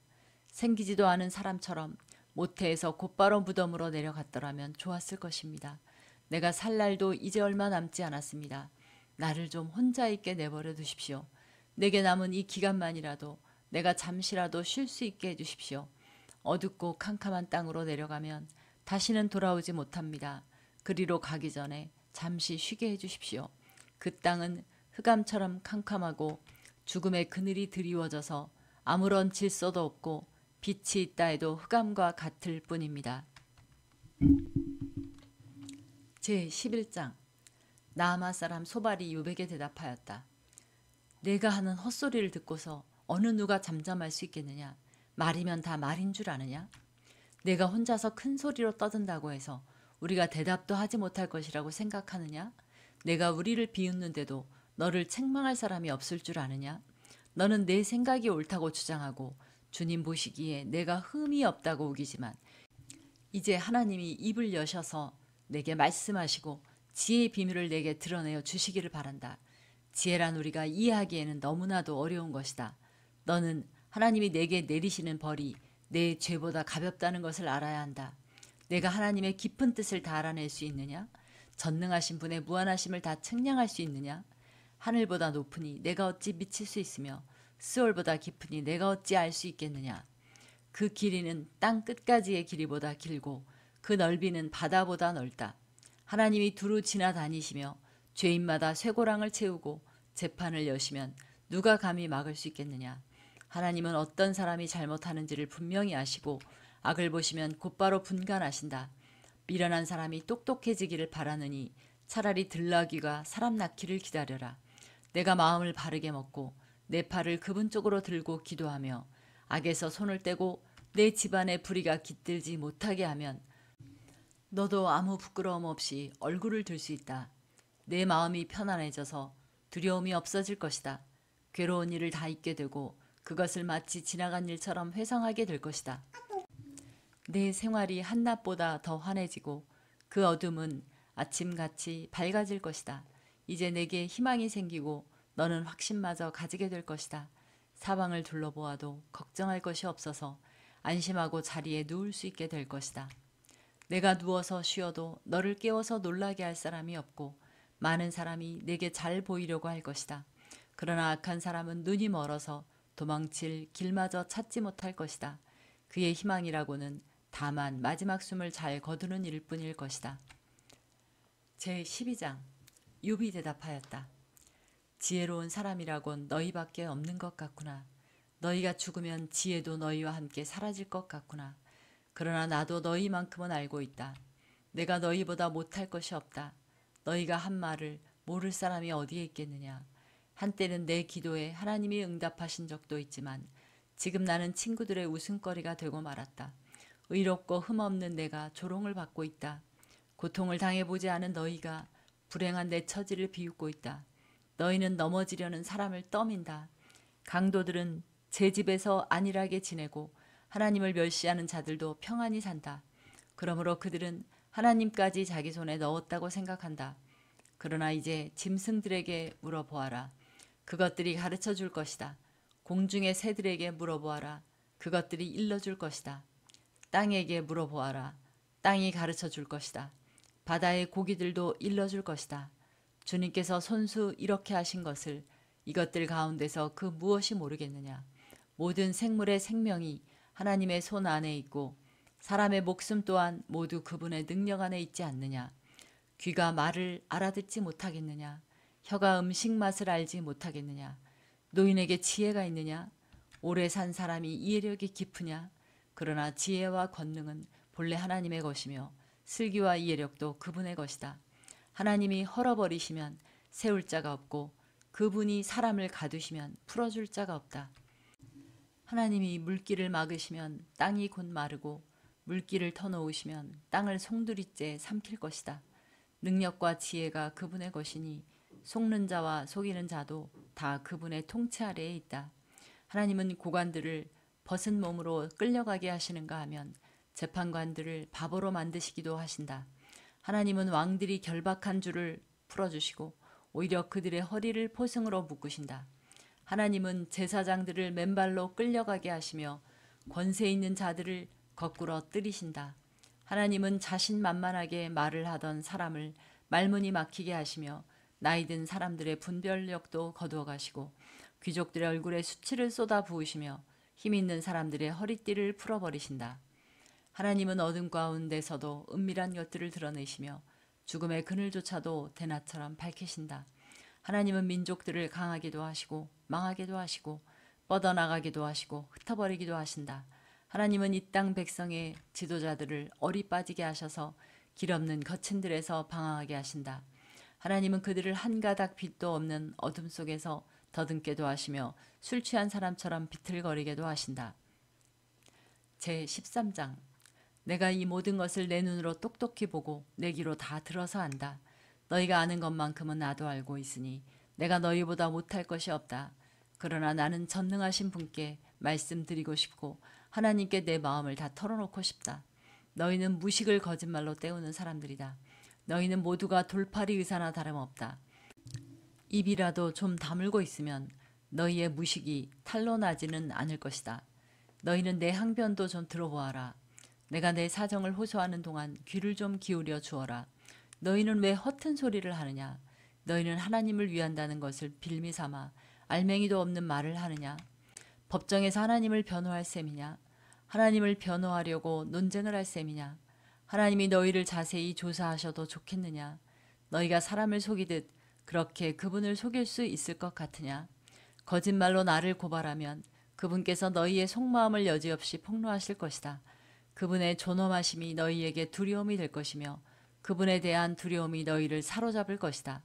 생기지도 않은 사람처럼 모태에서 곧바로 무덤으로 내려갔더라면 좋았을 것입니다. 내가 살 날도 이제 얼마 남지 않았습니다. 나를 좀 혼자 있게 내버려 두십시오. 내게 남은 이 기간만이라도 내가 잠시라도 쉴 수 있게 해주십시오. 어둡고 캄캄한 땅으로 내려가면 다시는 돌아오지 못합니다. 그리로 가기 전에 잠시 쉬게 해주십시오. 그 땅은 흑암처럼 캄캄하고 죽음의 그늘이 드리워져서 아무런 질서도 없고 빛이 있다 해도 흑암과 같을 뿐입니다. 제11장 나아마 사람 소발이 요백에 대답하였다. 내가 하는 헛소리를 듣고서 어느 누가 잠잠할 수 있겠느냐? 말이면 다 말인 줄 아느냐? 내가 혼자서 큰 소리로 떠든다고 해서 우리가 대답도 하지 못할 것이라고 생각하느냐? 내가 우리를 비웃는데도 너를 책망할 사람이 없을 줄 아느냐? 너는 내 생각이 옳다고 주장하고 주님 보시기에 내가 흠이 없다고 우기지만 이제 하나님이 입을 여셔서 내게 말씀하시고 지혜의 비밀을 내게 드러내어 주시기를 바란다. 지혜란 우리가 이해하기에는 너무나도 어려운 것이다. 너는 하나님이 내게 내리시는 벌이 내 죄보다 가볍다는 것을 알아야 한다. 내가 하나님의 깊은 뜻을 다 알아낼 수 있느냐? 전능하신 분의 무한하심을 다 측량할 수 있느냐? 하늘보다 높으니 내가 어찌 미칠 수 있으며 스올보다 깊으니 내가 어찌 알 수 있겠느냐? 그 길이는 땅 끝까지의 길이보다 길고 그 넓이는 바다보다 넓다. 하나님이 두루 지나다니시며 죄인마다 쇠고랑을 채우고 재판을 여시면 누가 감히 막을 수 있겠느냐? 하나님은 어떤 사람이 잘못하는지를 분명히 아시고 악을 보시면 곧바로 분간하신다. 미련한 사람이 똑똑해지기를 바라느니 차라리 들나귀가 사람 낳기를 기다려라. 내가 마음을 바르게 먹고 내 팔을 그분 쪽으로 들고 기도하며 악에서 손을 떼고 내 집안의 불의가 깃들지 못하게 하면 너도 아무 부끄러움 없이 얼굴을 들 수 있다. 내 마음이 편안해져서 두려움이 없어질 것이다. 괴로운 일을 다 잊게 되고 그것을 마치 지나간 일처럼 회상하게 될 것이다. 내 생활이 한낮보다 더 환해지고 그 어둠은 아침같이 밝아질 것이다. 이제 내게 희망이 생기고 너는 확신마저 가지게 될 것이다. 사방을 둘러보아도 걱정할 것이 없어서 안심하고 자리에 누울 수 있게 될 것이다. 내가 누워서 쉬어도 너를 깨워서 놀라게 할 사람이 없고 많은 사람이 내게 잘 보이려고 할 것이다. 그러나 악한 사람은 눈이 멀어서 도망칠 길마저 찾지 못할 것이다. 그의 희망이라고는 다만 마지막 숨을 잘 거두는 일뿐일 것이다. 제12장 욥이 대답하였다. 지혜로운 사람이라곤 너희밖에 없는 것 같구나. 너희가 죽으면 지혜도 너희와 함께 사라질 것 같구나. 그러나 나도 너희만큼은 알고 있다. 내가 너희보다 못할 것이 없다. 너희가 한 말을 모를 사람이 어디에 있겠느냐. 한때는 내 기도에 하나님이 응답하신 적도 있지만 지금 나는 친구들의 웃음거리가 되고 말았다. 의롭고 흠없는 내가 조롱을 받고 있다. 고통을 당해보지 않은 너희가 불행한 내 처지를 비웃고 있다. 너희는 넘어지려는 사람을 떠민다. 강도들은 제 집에서 안일하게 지내고 하나님을 멸시하는 자들도 평안히 산다. 그러므로 그들은 하나님까지 자기 손에 넣었다고 생각한다. 그러나 이제 짐승들에게 물어보아라. 그것들이 가르쳐 줄 것이다. 공중의 새들에게 물어보아라. 그것들이 일러줄 것이다. 땅에게 물어보아라. 땅이 가르쳐 줄 것이다. 바다의 고기들도 일러줄 것이다. 주님께서 손수 이렇게 하신 것을 이것들 가운데서 그 무엇이 모르겠느냐. 모든 생물의 생명이 하나님의 손 안에 있고 사람의 목숨 또한 모두 그분의 능력 안에 있지 않느냐. 귀가 말을 알아듣지 못하겠느냐. 혀가 음식 맛을 알지 못하겠느냐. 노인에게 지혜가 있느냐. 오래 산 사람이 이해력이 깊으냐. 그러나 지혜와 권능은 본래 하나님의 것이며 슬기와 이해력도 그분의 것이다. 하나님이 헐어버리시면 세울 자가 없고 그분이 사람을 가두시면 풀어줄 자가 없다. 하나님이 물길을 막으시면 땅이 곧 마르고 물길을 터놓으시면 땅을 송두리째 삼킬 것이다. 능력과 지혜가 그분의 것이니 속는 자와 속이는 자도 다 그분의 통치 아래에 있다. 하나님은 고관들을 벗은 몸으로 끌려가게 하시는가 하면 재판관들을 바보로 만드시기도 하신다. 하나님은 왕들이 결박한 줄을 풀어주시고 오히려 그들의 허리를 포승으로 묶으신다. 하나님은 제사장들을 맨발로 끌려가게 하시며 권세 있는 자들을 거꾸로 뜨리신다. 하나님은 자신만만하게 말을 하던 사람을 말문이 막히게 하시며 나이든 사람들의 분별력도 거두어 가시고 귀족들의 얼굴에 수치를 쏟아 부으시며 힘 있는 사람들의 허리띠를 풀어버리신다. 하나님은 어둠 가운데서도 은밀한 것들을 드러내시며 죽음의 그늘조차도 대낮처럼 밝히신다. 하나님은 민족들을 강하게도 하시고 망하게도 하시고 뻗어나가기도 하시고 흩어버리기도 하신다. 하나님은 이 땅 백성의 지도자들을 어리 빠지게 하셔서 길 없는 거친 들에서 방황하게 하신다. 하나님은 그들을 한 가닥 빛도 없는 어둠 속에서 더듬게도 하시며 술 취한 사람처럼 비틀거리게도 하신다. 제13장 내가 이 모든 것을 내 눈으로 똑똑히 보고 내 귀로 다 들어서 안다. 너희가 아는 것만큼은 나도 알고 있으니 내가 너희보다 못할 것이 없다. 그러나 나는 전능하신 분께 말씀드리고 싶고 하나님께 내 마음을 다 털어놓고 싶다. 너희는 무식을 거짓말로 때우는 사람들이다. 너희는 모두가 돌팔이 의사나 다름없다. 입이라도 좀 다물고 있으면 너희의 무식이 탄로 나지는 않을 것이다. 너희는 내 항변도 좀 들어보아라. 내가 내 사정을 호소하는 동안 귀를 좀 기울여 주어라. 너희는 왜 허튼 소리를 하느냐? 너희는 하나님을 위한다는 것을 빌미 삼아 알맹이도 없는 말을 하느냐? 법정에서 하나님을 변호할 셈이냐? 하나님을 변호하려고 논쟁을 할 셈이냐? 하나님이 너희를 자세히 조사하셔도 좋겠느냐? 너희가 사람을 속이듯 그렇게 그분을 속일 수 있을 것 같으냐? 거짓말로 나를 고발하면 그분께서 너희의 속마음을 여지없이 폭로하실 것이다. 그분의 존엄하심이 너희에게 두려움이 될 것이며 그분에 대한 두려움이 너희를 사로잡을 것이다.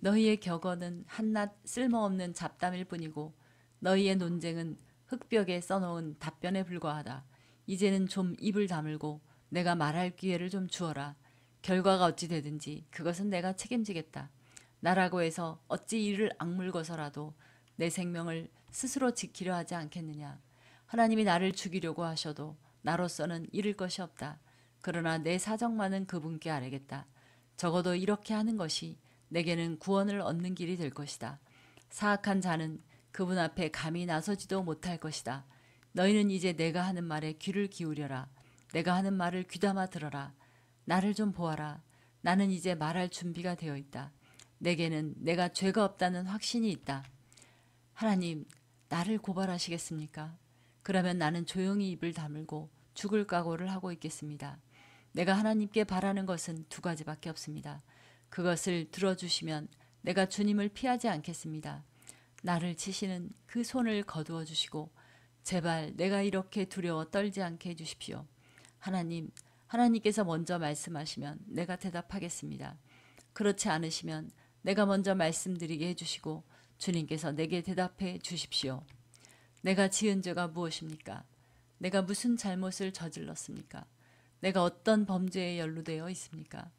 너희의 격언은 한낱 쓸모없는 잡담일 뿐이고 너희의 논쟁은 흙벽에 써놓은 답변에 불과하다. 이제는 좀 입을 다물고 내가 말할 기회를 좀 주어라. 결과가 어찌 되든지 그것은 내가 책임지겠다. 나라고 해서 어찌 이를 악물고서라도 내 생명을 스스로 지키려 하지 않겠느냐. 하나님이 나를 죽이려고 하셔도 나로서는 잃을 것이 없다. 그러나 내 사정만은 그분께 아뢰겠다. 적어도 이렇게 하는 것이 내게는 구원을 얻는 길이 될 것이다. 사악한 자는 그분 앞에 감히 나서지도 못할 것이다. 너희는 이제 내가 하는 말에 귀를 기울여라. 내가 하는 말을 귀담아 들어라. 나를 좀 보아라. 나는 이제 말할 준비가 되어 있다. 내게는 내가 죄가 없다는 확신이 있다. 하나님, 나를 고발하시겠습니까? 그러면 나는 조용히 입을 다물고 죽을 각오를 하고 있겠습니다. 내가 하나님께 바라는 것은 두 가지밖에 없습니다. 그것을 들어주시면 내가 주님을 피하지 않겠습니다. 나를 치시는 그 손을 거두어 주시고 제발 내가 이렇게 두려워 떨지 않게 해주십시오. 하나님, 하나님께서 먼저 말씀하시면 내가 대답하겠습니다. 그렇지 않으시면 내가 먼저 말씀드리게 해주시고 주님께서 내게 대답해 주십시오. 내가 지은 죄가 무엇입니까? 내가 무슨 잘못을 저질렀습니까? 내가 어떤 범죄에 연루되어 있습니까?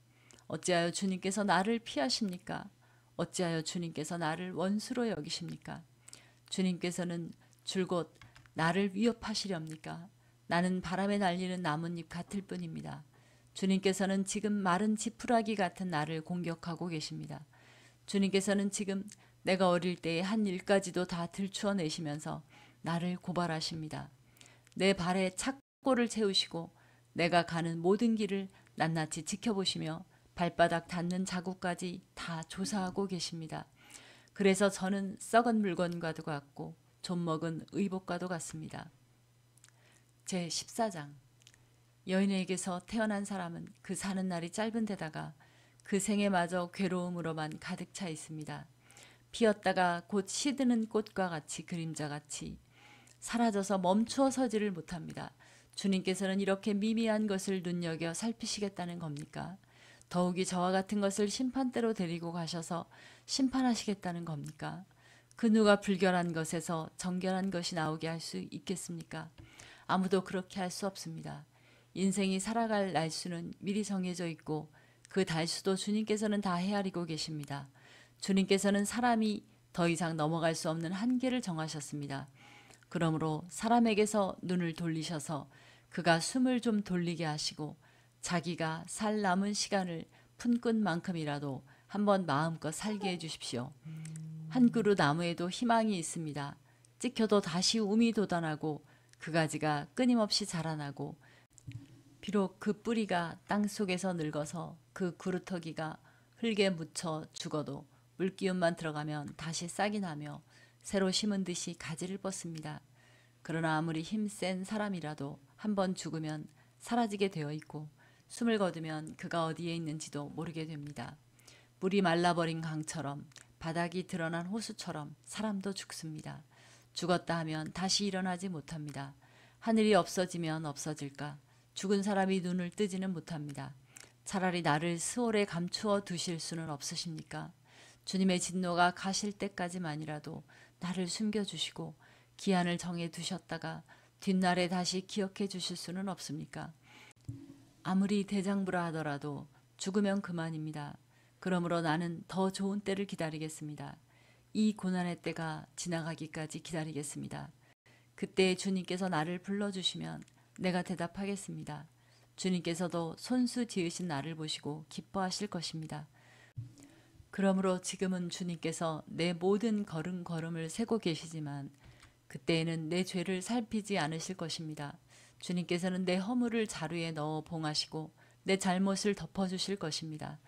어찌하여 주님께서 나를 피하십니까? 어찌하여 주님께서 나를 원수로 여기십니까? 주님께서는 줄곧 나를 위협하시렵니까? 나는 바람에 날리는 나뭇잎 같을 뿐입니다. 주님께서는 지금 마른 지푸라기 같은 나를 공격하고 계십니다. 주님께서는 지금 내가 어릴 때의 한 일까지도 다 들추어내시면서 나를 고발하십니다. 내 발에 착고를 채우시고 내가 가는 모든 길을 낱낱이 지켜보시며 발바닥 닿는 자국까지 다 조사하고 계십니다. 그래서 저는 썩은 물건과도 같고 좀먹은 의복과도 같습니다. 제14장 여인에게서 태어난 사람은 그 사는 날이 짧은 데다가 그 생애마저 괴로움으로만 가득 차 있습니다. 피었다가 곧 시드는 꽃과 같이 그림자같이 사라져서 멈추어 서지를 못합니다. 주님께서는 이렇게 미미한 것을 눈여겨 살피시겠다는 겁니까? 더욱이 저와 같은 것을 심판대로 데리고 가셔서 심판하시겠다는 겁니까? 그 누가 불결한 것에서 정결한 것이 나오게 할 수 있겠습니까? 아무도 그렇게 할 수 없습니다. 인생이 살아갈 날수는 미리 정해져 있고 그 달수도 주님께서는 다 헤아리고 계십니다. 주님께서는 사람이 더 이상 넘어갈 수 없는 한계를 정하셨습니다. 그러므로 사람에게서 눈을 돌리셔서 그가 숨을 좀 돌리게 하시고 자기가 살 남은 시간을 푼끝만큼이라도 한번 마음껏 살게 해주십시오. 한 그루 나무에도 희망이 있습니다. 찍혀도 다시 움이 돋아나고 그 가지가 끊임없이 자라나고 비록 그 뿌리가 땅속에서 늙어서 그 그루터기가 흙에 묻혀 죽어도 물기운만 들어가면 다시 싹이 나며 새로 심은 듯이 가지를 뻗습니다. 그러나 아무리 힘센 사람이라도 한번 죽으면 사라지게 되어 있고 숨을 거두면 그가 어디에 있는지도 모르게 됩니다. 물이 말라버린 강처럼 바닥이 드러난 호수처럼 사람도 죽습니다. 죽었다 하면 다시 일어나지 못합니다. 하늘이 없어지면 없어질까? 죽은 사람이 눈을 뜨지는 못합니다. 차라리 나를 스올에 감추어 두실 수는 없으십니까? 주님의 진노가 가실 때까지만이라도 나를 숨겨주시고 기한을 정해 두셨다가 뒷날에 다시 기억해 주실 수는 없습니까? 아무리 대장부라 하더라도 죽으면 그만입니다. 그러므로 나는 더 좋은 때를 기다리겠습니다. 이 고난의 때가 지나가기까지 기다리겠습니다. 그때 주님께서 나를 불러주시면 내가 대답하겠습니다. 주님께서도 손수 지으신 나를 보시고 기뻐하실 것입니다. 그러므로 지금은 주님께서 내 모든 걸음걸음을 세고 계시지만 그때에는 내 죄를 살피지 않으실 것입니다. 주님께서는 내 허물을 자루에 넣어 봉하시고 내 잘못을 덮어주실 것입니다.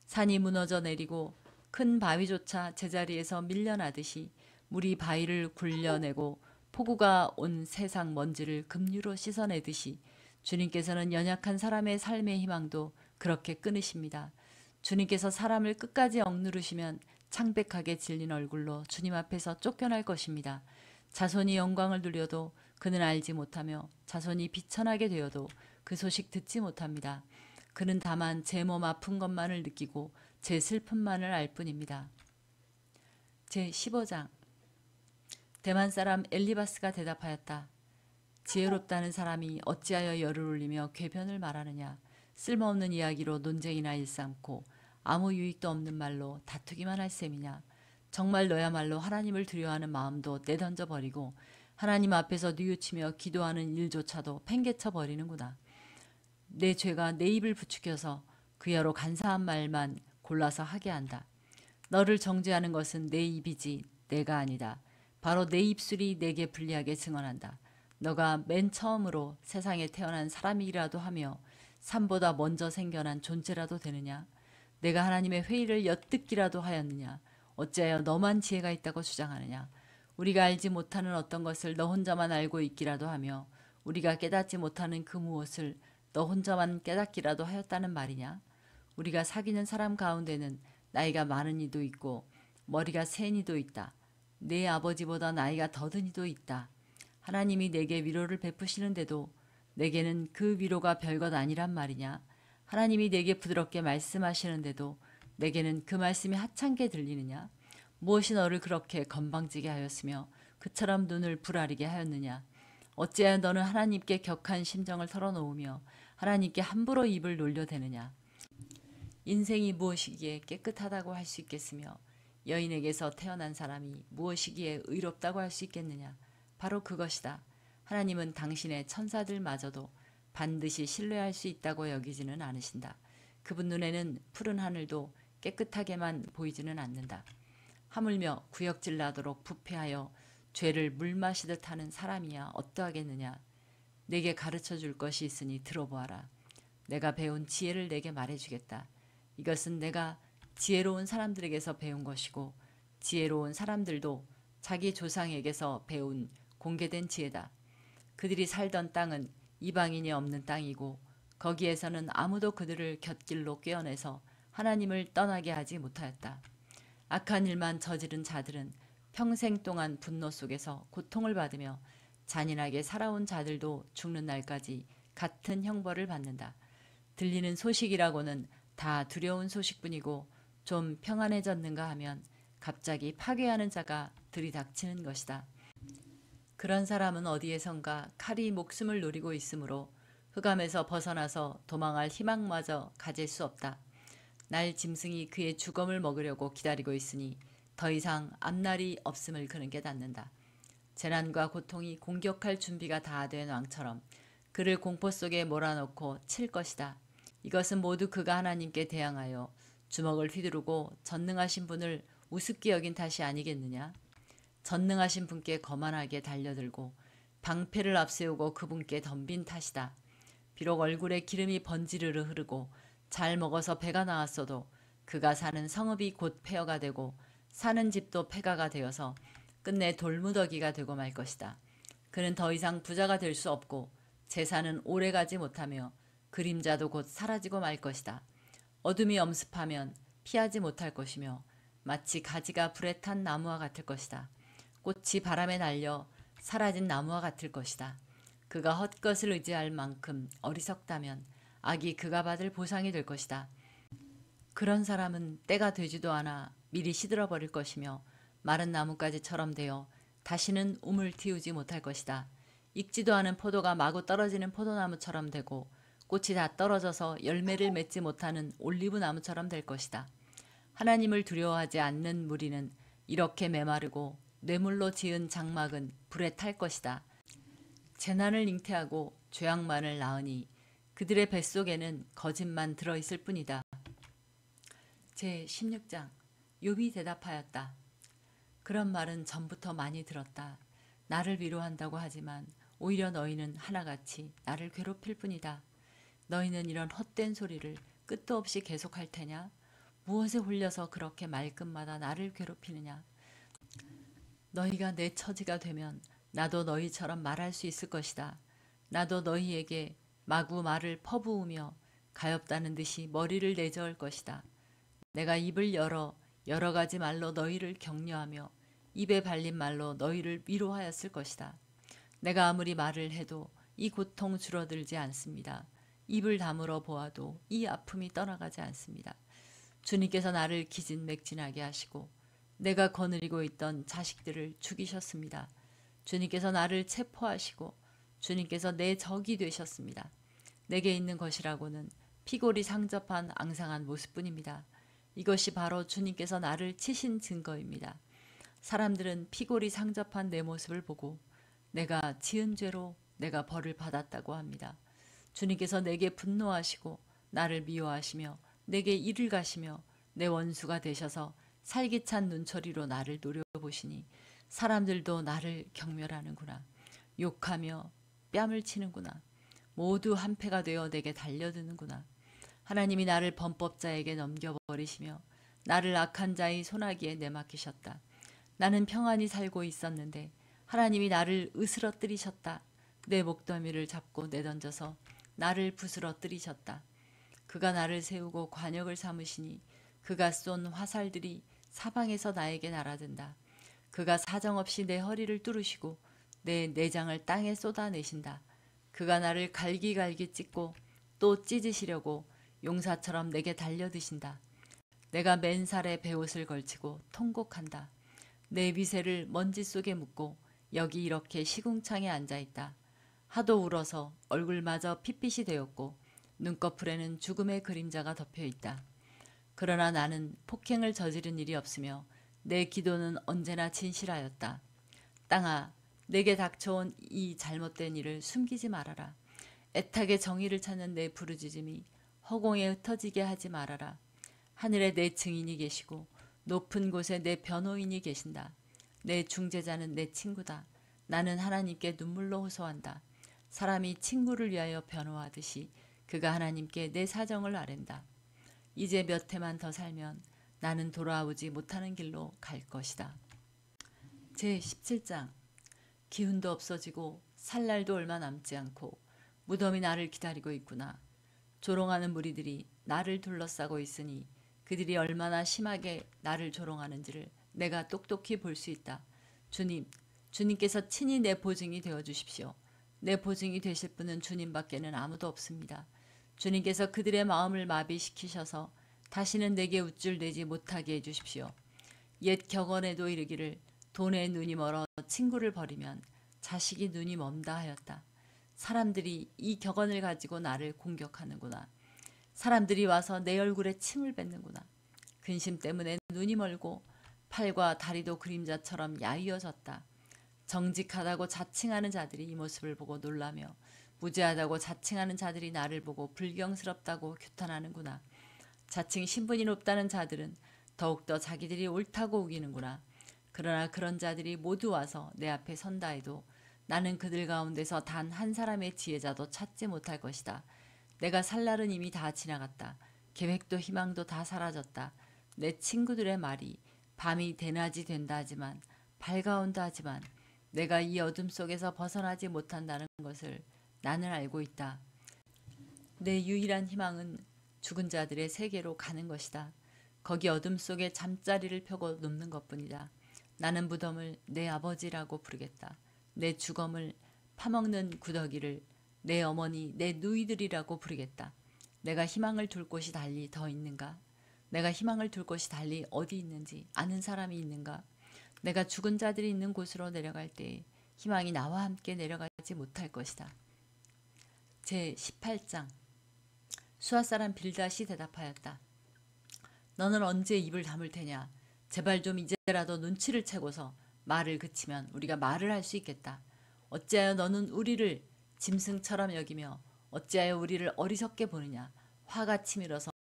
산이 무너져 내리고 큰 바위조차 제자리에서 밀려나듯이 물이 바위를 굴려내고 폭우가 온 세상 먼지를 급류로 씻어내듯이 주님께서는 연약한 사람의 삶의 희망도 그렇게 끊으십니다. 주님께서 사람을 끝까지 억누르시면 창백하게 질린 얼굴로 주님 앞에서 쫓겨날 것입니다. 자손이 영광을 누려도 그는 알지 못하며 자손이 비천하게 되어도 그 소식 듣지 못합니다. 그는 다만 제 몸 아픈 것만을 느끼고 제 슬픔만을 알 뿐입니다. 제15장 대만 사람 엘리바스가 대답하였다. 지혜롭다는 사람이 어찌하여 열을 올리며 궤변을 말하느냐. 쓸모없는 이야기로 논쟁이나 일삼고 아무 유익도 없는 말로 다투기만 할 셈이냐. 정말 너야말로 하나님을 두려워하는 마음도 내던져 버리고 하나님 앞에서 뉘우치며 기도하는 일조차도 팽개쳐 버리는구나. 내 죄가 내 입을 부추겨서 그야로 간사한 말만 골라서 하게 한다. 너를 정죄하는 것은 내 입이지 내가 아니다. 바로 내 입술이 내게 불리하게 증언한다. 너가 맨 처음으로 세상에 태어난 사람이라도 하며 삶보다 먼저 생겨난 존재라도 되느냐? 내가 하나님의 회의를 엿듣기라도 하였느냐? 어찌하여 너만 지혜가 있다고 주장하느냐? 우리가 알지 못하는 어떤 것을 너 혼자만 알고 있기라도 하며 우리가 깨닫지 못하는 그 무엇을 너 혼자만 깨닫기라도 하였다는 말이냐? 우리가 사귀는 사람 가운데는 나이가 많은 이도 있고 머리가 센 이도 있다. 내 아버지보다 나이가 더든 이도 있다. 하나님이 내게 위로를 베푸시는데도 내게는 그 위로가 별것 아니란 말이냐? 하나님이 내게 부드럽게 말씀하시는데도 내게는 그 말씀이 하찮게 들리느냐? 무엇이 너를 그렇게 건방지게 하였으며 그처럼 눈을 부라리게 하였느냐? 어찌하여 너는 하나님께 격한 심정을 털어놓으며 하나님께 함부로 입을 놀려대느냐? 인생이 무엇이기에 깨끗하다고 할 수 있겠으며 여인에게서 태어난 사람이 무엇이기에 의롭다고 할 수 있겠느냐? 바로 그것이다. 하나님은 당신의 천사들마저도 반드시 신뢰할 수 있다고 여기지는 않으신다. 그분 눈에는 푸른 하늘도 깨끗하게만 보이지는 않는다. 하물며 구역질 나도록 부패하여 죄를 물 마시듯 하는 사람이야 어떠하겠느냐. 내게 가르쳐 줄 것이 있으니 들어보아라. 내가 배운 지혜를 내게 말해주겠다. 이것은 내가 지혜로운 사람들에게서 배운 것이고 지혜로운 사람들도 자기 조상에게서 배운 공개된 지혜다. 그들이 살던 땅은 이방인이 없는 땅이고 거기에서는 아무도 그들을 곁길로 꿰어내서 하나님을 떠나게 하지 못하였다. 악한 일만 저지른 자들은 평생 동안 분노 속에서 고통을 받으며 잔인하게 살아온 자들도 죽는 날까지 같은 형벌을 받는다. 들리는 소식이라고는 다 두려운 소식뿐이고 좀 평안해졌는가 하면 갑자기 파괴하는 자가 들이닥치는 것이다. 그런 사람은 어디에선가 칼이 목숨을 노리고 있으므로 흑암에서 벗어나서 도망할 희망마저 가질 수 없다. 날 짐승이 그의 주검을 먹으려고 기다리고 있으니 더 이상 앞날이 없음을 그는 깨닫는다. 재난과 고통이 공격할 준비가 다 된 왕처럼 그를 공포 속에 몰아넣고 칠 것이다. 이것은 모두 그가 하나님께 대항하여 주먹을 휘두르고 전능하신 분을 우습게 여긴 탓이 아니겠느냐? 전능하신 분께 거만하게 달려들고 방패를 앞세우고 그분께 덤빈 탓이다. 비록 얼굴에 기름이 번지르르 흐르고 잘 먹어서 배가 나왔어도 그가 사는 성읍이 곧 폐허가 되고 사는 집도 폐가가 되어서 끝내 돌무더기가 되고 말 것이다. 그는 더 이상 부자가 될 수 없고 재산은 오래가지 못하며 그림자도 곧 사라지고 말 것이다. 어둠이 엄습하면 피하지 못할 것이며 마치 가지가 불에 탄 나무와 같을 것이다. 꽃이 바람에 날려 사라진 나무와 같을 것이다. 그가 헛것을 의지할 만큼 어리석다면 악이 그가 받을 보상이 될 것이다. 그런 사람은 때가 되지도 않아 미리 시들어버릴 것이며 마른 나뭇가지처럼 되어 다시는 움을 틔우지 못할 것이다. 익지도 않은 포도가 마구 떨어지는 포도나무처럼 되고 꽃이 다 떨어져서 열매를 맺지 못하는 올리브나무처럼 될 것이다. 하나님을 두려워하지 않는 무리는 이렇게 메마르고 뇌물로 지은 장막은 불에 탈 것이다. 재난을 잉태하고 죄악만을 낳으니 그들의 뱃속에는 거짓만 들어있을 뿐이다. 제16장 욥이 대답하였다. 그런 말은 전부터 많이 들었다. 나를 위로한다고 하지만 오히려 너희는 하나같이 나를 괴롭힐 뿐이다. 너희는 이런 헛된 소리를 끝도 없이 계속할 테냐? 무엇에 홀려서 그렇게 말끝마다 나를 괴롭히느냐? 너희가 내 처지가 되면 나도 너희처럼 말할 수 있을 것이다. 나도 너희에게 마구 말을 퍼부으며 가엾다는 듯이 머리를 내저을 것이다. 내가 입을 열어 여러 가지 말로 너희를 격려하며 입에 발린 말로 너희를 위로하였을 것이다. 내가 아무리 말을 해도 이 고통 줄어들지 않습니다. 입을 다물어 보아도 이 아픔이 떠나가지 않습니다. 주님께서 나를 기진맥진하게 하시고 내가 거느리고 있던 자식들을 죽이셨습니다. 주님께서 나를 체포하시고 주님께서 내 적이 되셨습니다. 내게 있는 것이라고는 피골이 상접한 앙상한 모습뿐입니다. 이것이 바로 주님께서 나를 치신 증거입니다. 사람들은 피골이 상접한 내 모습을 보고 내가 지은 죄로 내가 벌을 받았다고 합니다. 주님께서 내게 분노하시고 나를 미워하시며 내게 이를 가시며 내 원수가 되셔서 살기찬 눈초리로 나를 노려보시니 사람들도 나를 경멸하는구나. 욕하며 뺨을 치는구나. 모두 한패가 되어 내게 달려드는구나. 하나님이 나를 범법자에게 넘겨버리시며 나를 악한 자의 손아귀에 내맡기셨다. 나는 평안히 살고 있었는데 하나님이 나를 으스러뜨리셨다. 내 목더미를 잡고 내던져서 나를 부스러뜨리셨다. 그가 나를 세우고 관역을 삼으시니 그가 쏜 화살들이 사방에서 나에게 날아든다. 그가 사정없이 내 허리를 뚫으시고 내 내장을 땅에 쏟아내신다. 그가 나를 갈기갈기 찢고 또 찢으시려고 용사처럼 내게 달려드신다. 내가 맨살에 베옷을 걸치고 통곡한다. 내 위세를 먼지 속에 묻고 여기 이렇게 시궁창에 앉아있다. 하도 울어서 얼굴마저 핏빛이 되었고 눈꺼풀에는 죽음의 그림자가 덮여있다. 그러나 나는 폭행을 저지른 일이 없으며 내 기도는 언제나 진실하였다. 땅아, 내게 닥쳐온 이 잘못된 일을 숨기지 말아라. 애타게 정의를 찾는 내 부르짖음이 허공에 흩어지게 하지 말아라. 하늘에 내 증인이 계시고 높은 곳에 내 변호인이 계신다. 내 중재자는 내 친구다. 나는 하나님께 눈물로 호소한다. 사람이 친구를 위하여 변호하듯이 그가 하나님께 내 사정을 아랜다. 이제 몇 해만 더 살면 나는 돌아오지 못하는 길로 갈 것이다. 제17장 기운도 없어지고 살 날도 얼마 남지 않고 무덤이 나를 기다리고 있구나. 조롱하는 무리들이 나를 둘러싸고 있으니 그들이 얼마나 심하게 나를 조롱하는지를 내가 똑똑히 볼 수 있다. 주님께서 친히 내 보증이 되어 주십시오. 내 보증이 되실 분은 주님밖에는 아무도 없습니다. 주님께서 그들의 마음을 마비시키셔서 다시는 내게 우쭐대지 못하게 해주십시오. 옛 격언에도 이르기를 돈에 눈이 멀어 친구를 버리면 자식이 눈이 먼다 하였다. 사람들이 이 격언을 가지고 나를 공격하는구나. 사람들이 와서 내 얼굴에 침을 뱉는구나. 근심 때문에 눈이 멀고 팔과 다리도 그림자처럼 야위어졌다. 정직하다고 자칭하는 자들이 이 모습을 보고 놀라며 무죄하다고 자칭하는 자들이 나를 보고 불경스럽다고 규탄하는구나. 자칭 신분이 높다는 자들은 더욱더 자기들이 옳다고 우기는구나. 그러나 그런 자들이 모두 와서 내 앞에 선다 해도 나는 그들 가운데서 단 한 사람의 지혜자도 찾지 못할 것이다. 내가 살 날은 이미 다 지나갔다. 계획도 희망도 다 사라졌다. 내 친구들의 말이 밤이 대낮이 된다 하지만 밝아온다 하지만 내가 이 어둠 속에서 벗어나지 못한다는 것을 나는 알고 있다. 내 유일한 희망은 죽은 자들의 세계로 가는 것이다. 거기 어둠 속에 잠자리를 펴고 눕는 것뿐이다. 나는 무덤을 내 아버지라고 부르겠다. 내 주검을 파먹는 구더기를 내 어머니, 내 누이들이라고 부르겠다. 내가 희망을 둘 곳이 달리 더 있는가? 내가 희망을 둘 곳이 달리 어디 있는지 아는 사람이 있는가? 내가 죽은 자들이 있는 곳으로 내려갈 때 희망이 나와 함께 내려가지 못할 것이다. 제18장 수아 사람 빌닷이 대답하였다. 너는 언제 입을 다물 테냐? 제발 좀 이제라도 눈치를 채고서 말을 그치면 우리가 말을 할 수 있겠다. 어찌하여 너는 우리를 짐승처럼 여기며 어찌하여 우리를 어리석게 보느냐? 화가 치밀어서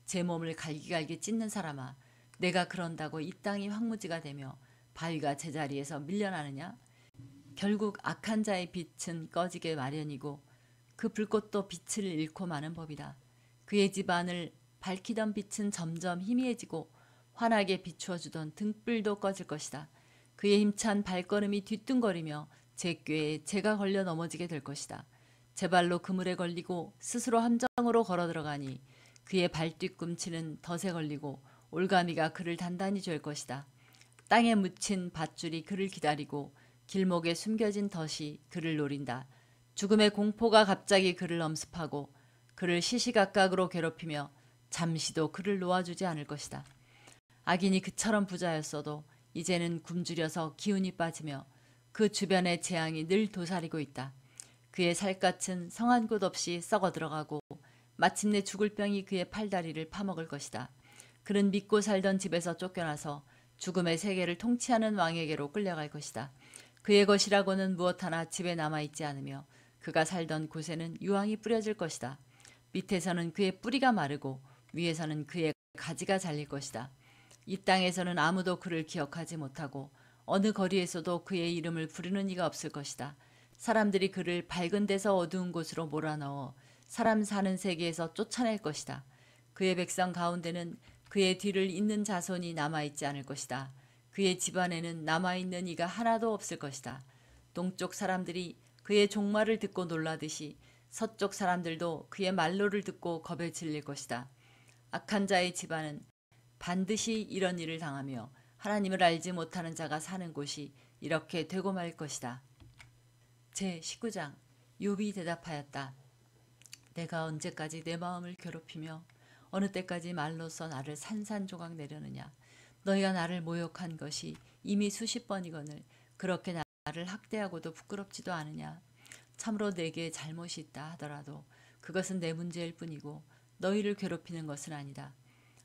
제 몸을 갈기갈기 찢는 사람아, 내가 그런다고 이 땅이 황무지가 되며 바위가 제자리에서 밀려나느냐? 결국 악한 자의 빛은 꺼지게 마련이고 그 불꽃도 빛을 잃고 마는 법이다. 그의 집안을 밝히던 빛은 점점 희미해지고 환하게 비추어주던 등불도 꺼질 것이다. 그의 힘찬 발걸음이 뒤뚱거리며 제 꾀에 제가 걸려 넘어지게 될 것이다. 제 발로 그물에 걸리고 스스로 함정으로 걸어 들어가니 그의 발뒤꿈치는 덫에 걸리고 올가미가 그를 단단히 죄 것이다. 땅에 묻힌 밧줄이 그를 기다리고 길목에 숨겨진 덫이 그를 노린다. 죽음의 공포가 갑자기 그를 엄습하고 그를 시시각각으로 괴롭히며 잠시도 그를 놓아주지 않을 것이다. 악인이 그처럼 부자였어도 이제는 굶주려서 기운이 빠지며 그 주변의 재앙이 늘 도사리고 있다. 그의 살갗은 성한 곳 없이 썩어 들어가고 마침내 죽을 병이 그의 팔다리를 파먹을 것이다. 그는 믿고 살던 집에서 쫓겨나서 죽음의 세계를 통치하는 왕에게로 끌려갈 것이다. 그의 것이라고는 무엇 하나 집에 남아있지 않으며 그가 살던 곳에는 유황이 뿌려질 것이다. 밑에서는 그의 뿌리가 마르고 위에서는 그의 가지가 잘릴 것이다. 이 땅에서는 아무도 그를 기억하지 못하고 어느 거리에서도 그의 이름을 부르는 이가 없을 것이다. 사람들이 그를 밝은 데서 어두운 곳으로 몰아넣어 사람 사는 세계에서 쫓아낼 것이다. 그의 백성 가운데는 그의 뒤를 잇는 자손이 남아있지 않을 것이다. 그의 집안에는 남아있는 이가 하나도 없을 것이다. 동쪽 사람들이 그의 종말을 듣고 놀라듯이 서쪽 사람들도 그의 말로를 듣고 겁에 질릴 것이다. 악한 자의 집안은 반드시 이런 일을 당하며 하나님을 알지 못하는 자가 사는 곳이 이렇게 되고 말 것이다. 제19장 욥이 대답하였다. 내가 언제까지 내 마음을 괴롭히며 어느 때까지 말로써 나를 산산조각 내려느냐. 너희가 나를 모욕한 것이 이미 수십 번이거늘 그렇게 나를 학대하고도 부끄럽지도 않으냐. 참으로 내게 잘못이 있다 하더라도 그것은 내 문제일 뿐이고 너희를 괴롭히는 것은 아니다.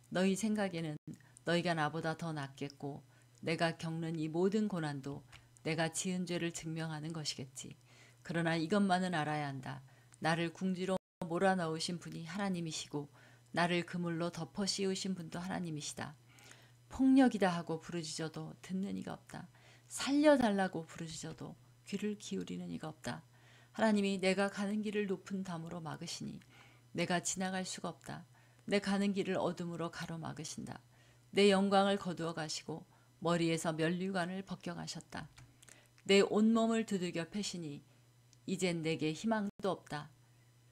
너희 생각에는 너희가 나보다 더 낫겠고 내가 겪는 이 모든 고난도 내가 지은 죄를 증명하는 것이겠지. 그러나 이것만은 알아야 한다. 나를 궁지로 몰아넣으신 분이 하나님이시고 나를 그물로 덮어 씌우신 분도 하나님이시다. 폭력이다 하고 부르짖어도 듣는 이가 없다. 살려달라고 부르짖어도 귀를 기울이는 이가 없다. 하나님이 내가 가는 길을 높은 담으로 막으시니 내가 지나갈 수가 없다. 내 가는 길을 어둠으로 가로막으신다. 내 영광을 거두어 가시고 머리에서 면류관을 벗겨가셨다. 내 온몸을 두들겨 패시니 이젠 내게 희망도 없다.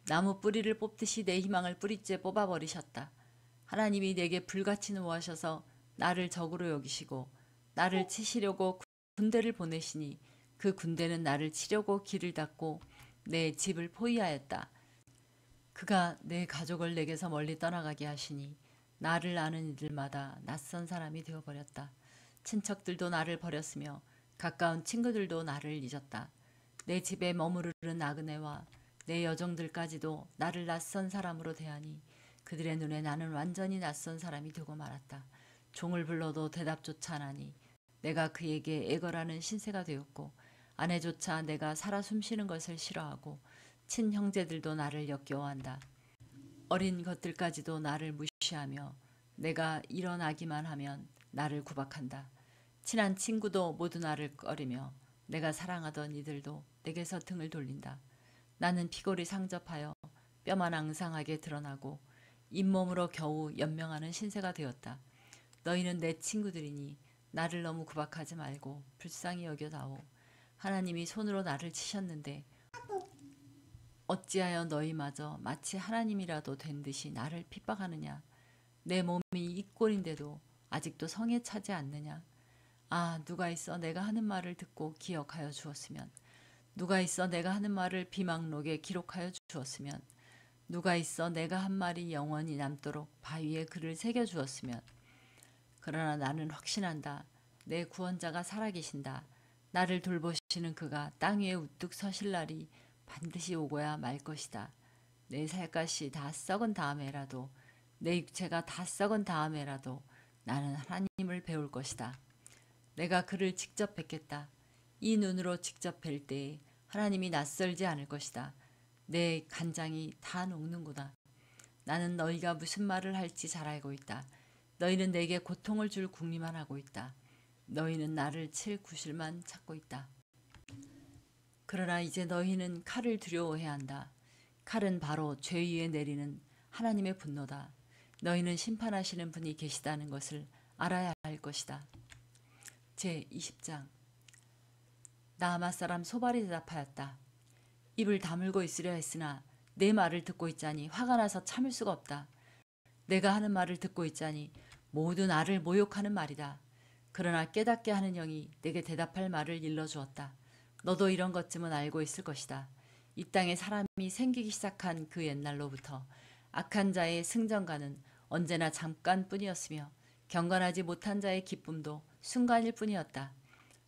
나무 뿌리를 뽑듯이 내 희망을 뿌리째 뽑아버리셨다. 하나님이 내게 불같이 노하셔서 나를 적으로 여기시고 나를 치시려고 군대를 보내시니 그 군대는 나를 치려고 길을 닫고 내 집을 포위하였다. 그가 내 가족을 내게서 멀리 떠나가게 하시니 나를 아는 이들마다 낯선 사람이 되어버렸다. 친척들도 나를 버렸으며 가까운 친구들도 나를 잊었다. 내 집에 머무르는 나그네와 내 여종들까지도 나를 낯선 사람으로 대하니 그들의 눈에 나는 완전히 낯선 사람이 되고 말았다. 종을 불러도 대답조차 안 하니 내가 그에게 애걸하는 신세가 되었고 아내조차 내가 살아 숨쉬는 것을 싫어하고 친형제들도 나를 역겨워한다. 어린 것들까지도 나를 무시하며 내가 일어나기만 하면 나를 구박한다. 친한 친구도 모두 나를 꺼리며 내가 사랑하던 이들도 내게서 등을 돌린다. 나는 피골이 상접하여 뼈만 앙상하게 드러나고 잇몸으로 겨우 연명하는 신세가 되었다. 너희는 내 친구들이니 나를 너무 구박하지 말고 불쌍히 여겨다오. 하나님이 손으로 나를 치셨는데 어찌하여 너희마저 마치 하나님이라도 된 듯이 나를 핍박하느냐. 내 몸이 이 꼴인데도 아직도 성에 차지 않느냐. 아, 누가 있어 내가 하는 말을 듣고 기억하여 주었으면, 누가 있어 내가 하는 말을 비망록에 기록하여 주었으면, 누가 있어 내가 한 말이 영원히 남도록 바위에 글을 새겨 주었으면. 그러나 나는 확신한다. 내 구원자가 살아계신다. 나를 돌보시는 그가 땅 위에 우뚝 서실 날이 반드시 오고야 말 것이다. 내 살갗이 다 썩은 다음에라도, 내 육체가 다 썩은 다음에라도 나는 하나님을 배울 것이다. 내가 그를 직접 뵙겠다. 이 눈으로 직접 뵐 때에 하나님이 낯설지 않을 것이다. 내 간장이 다 녹는구나. 나는 너희가 무슨 말을 할지 잘 알고 있다. 너희는 내게 고통을 줄 궁리만 하고 있다. 너희는 나를 칠 구실만 찾고 있다. 그러나 이제 너희는 칼을 두려워해야 한다. 칼은 바로 죄 위에 내리는 하나님의 분노다. 너희는 심판하시는 분이 계시다는 것을 알아야 할 것이다. 제20장. 나아마 사람 소발이 대답하였다. 입을 다물고 있으려 했으나 내 말을 듣고 있자니 화가 나서 참을 수가 없다. 내가 하는 말을 듣고 있자니 모두 나를 모욕하는 말이다. 그러나 깨닫게 하는 영이 내게 대답할 말을 일러주었다. 너도 이런 것쯤은 알고 있을 것이다. 이 땅에 사람이 생기기 시작한 그 옛날로부터 악한 자의 승전가는 언제나 잠깐뿐이었으며 경건하지 못한 자의 기쁨도 순간일 뿐이었다.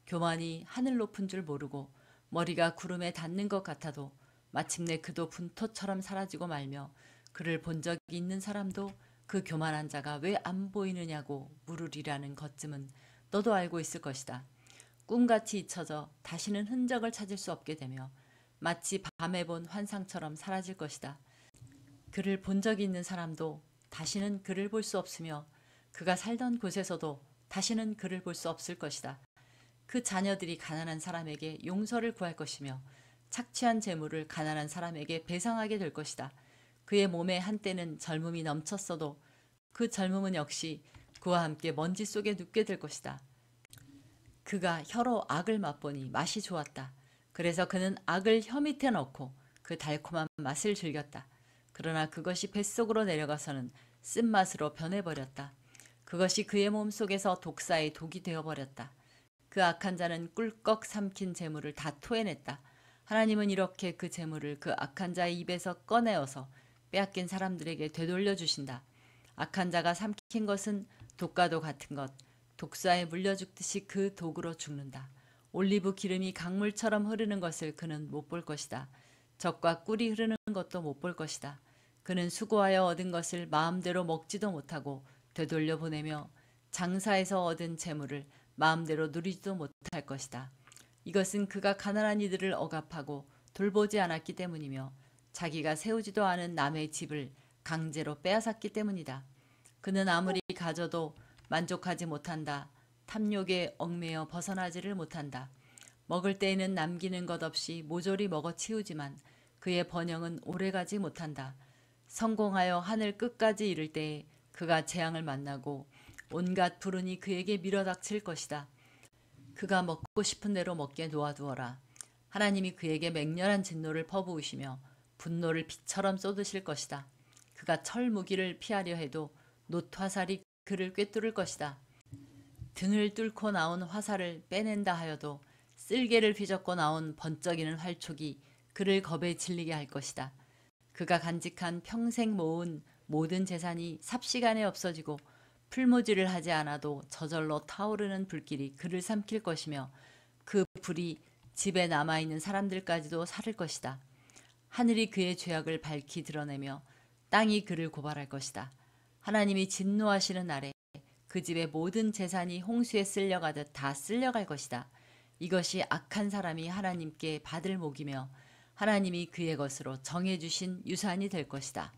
교만이 하늘 높은 줄 모르고 머리가 구름에 닿는 것 같아도 마침내 그도 분토처럼 사라지고 말며 그를 본 적이 있는 사람도 그 교만한 자가 왜 안 보이느냐고 물으리라는 것쯤은 너도 알고 있을 것이다. 꿈같이 잊혀져 다시는 흔적을 찾을 수 없게 되며 마치 밤에 본 환상처럼 사라질 것이다. 그를 본 적이 있는 사람도 다시는 그를 볼 수 없으며 그가 살던 곳에서도 다시는 그를 볼 수 없을 것이다. 그 자녀들이 가난한 사람에게 용서를 구할 것이며 착취한 재물을 가난한 사람에게 배상하게 될 것이다. 그의 몸에 한때는 젊음이 넘쳤어도 그 젊음은 역시 그와 함께 먼지 속에 눕게 될 것이다. 그가 혀로 악을 맛보니 맛이 좋았다. 그래서 그는 악을 혀 밑에 넣고 그 달콤한 맛을 즐겼다. 그러나 그것이 뱃속으로 내려가서는 쓴맛으로 변해버렸다. 그것이 그의 몸속에서 독사의 독이 되어버렸다. 그 악한 자는 꿀꺽 삼킨 재물을 다 토해냈다. 하나님은 이렇게 그 재물을 그 악한 자의 입에서 꺼내어서 빼앗긴 사람들에게 되돌려 주신다. 악한 자가 삼킨 것은 독과도 같은 것, 독사에 물려 죽듯이 그 독으로 죽는다. 올리브 기름이 강물처럼 흐르는 것을 그는 못 볼 것이다. 젖과 꿀이 흐르는 것도 못 볼 것이다. 그는 수고하여 얻은 것을 마음대로 먹지도 못하고 되돌려 보내며 장사에서 얻은 재물을 마음대로 누리지도 못할 것이다. 이것은 그가 가난한 이들을 억압하고 돌보지 않았기 때문이며 자기가 세우지도 않은 남의 집을 강제로 빼앗았기 때문이다. 그는 아무리 가져도 만족하지 못한다. 탐욕에 얽매여 벗어나지를 못한다. 먹을 때에는 남기는 것 없이 모조리 먹어치우지만 그의 번영은 오래가지 못한다. 성공하여 하늘 끝까지 이를 때에 그가 재앙을 만나고 온갖 불운이 그에게 밀어닥칠 것이다. 그가 먹고 싶은 대로 먹게 놓아두어라. 하나님이 그에게 맹렬한 진노를 퍼부으시며 분노를 비처럼 쏟으실 것이다. 그가 철무기를 피하려 해도 놋화살이 그를 꿰뚫을 것이다. 등을 뚫고 나온 화살을 빼낸다 하여도 쓸개를 휘젓고 나온 번쩍이는 활촉이 그를 겁에 질리게 할 것이다. 그가 간직한 평생 모은 모든 재산이 삽시간에 없어지고 풀무지를 하지 않아도 저절로 타오르는 불길이 그를 삼킬 것이며 그 불이 집에 남아있는 사람들까지도 사를 것이다. 하늘이 그의 죄악을 밝히 드러내며 땅이 그를 고발할 것이다. 하나님이 진노하시는 날에 그 집의 모든 재산이 홍수에 쓸려가듯 다 쓸려갈 것이다. 이것이 악한 사람이 하나님께 받을 목이며 하나님이 그의 것으로 정해주신 유산이 될 것이다.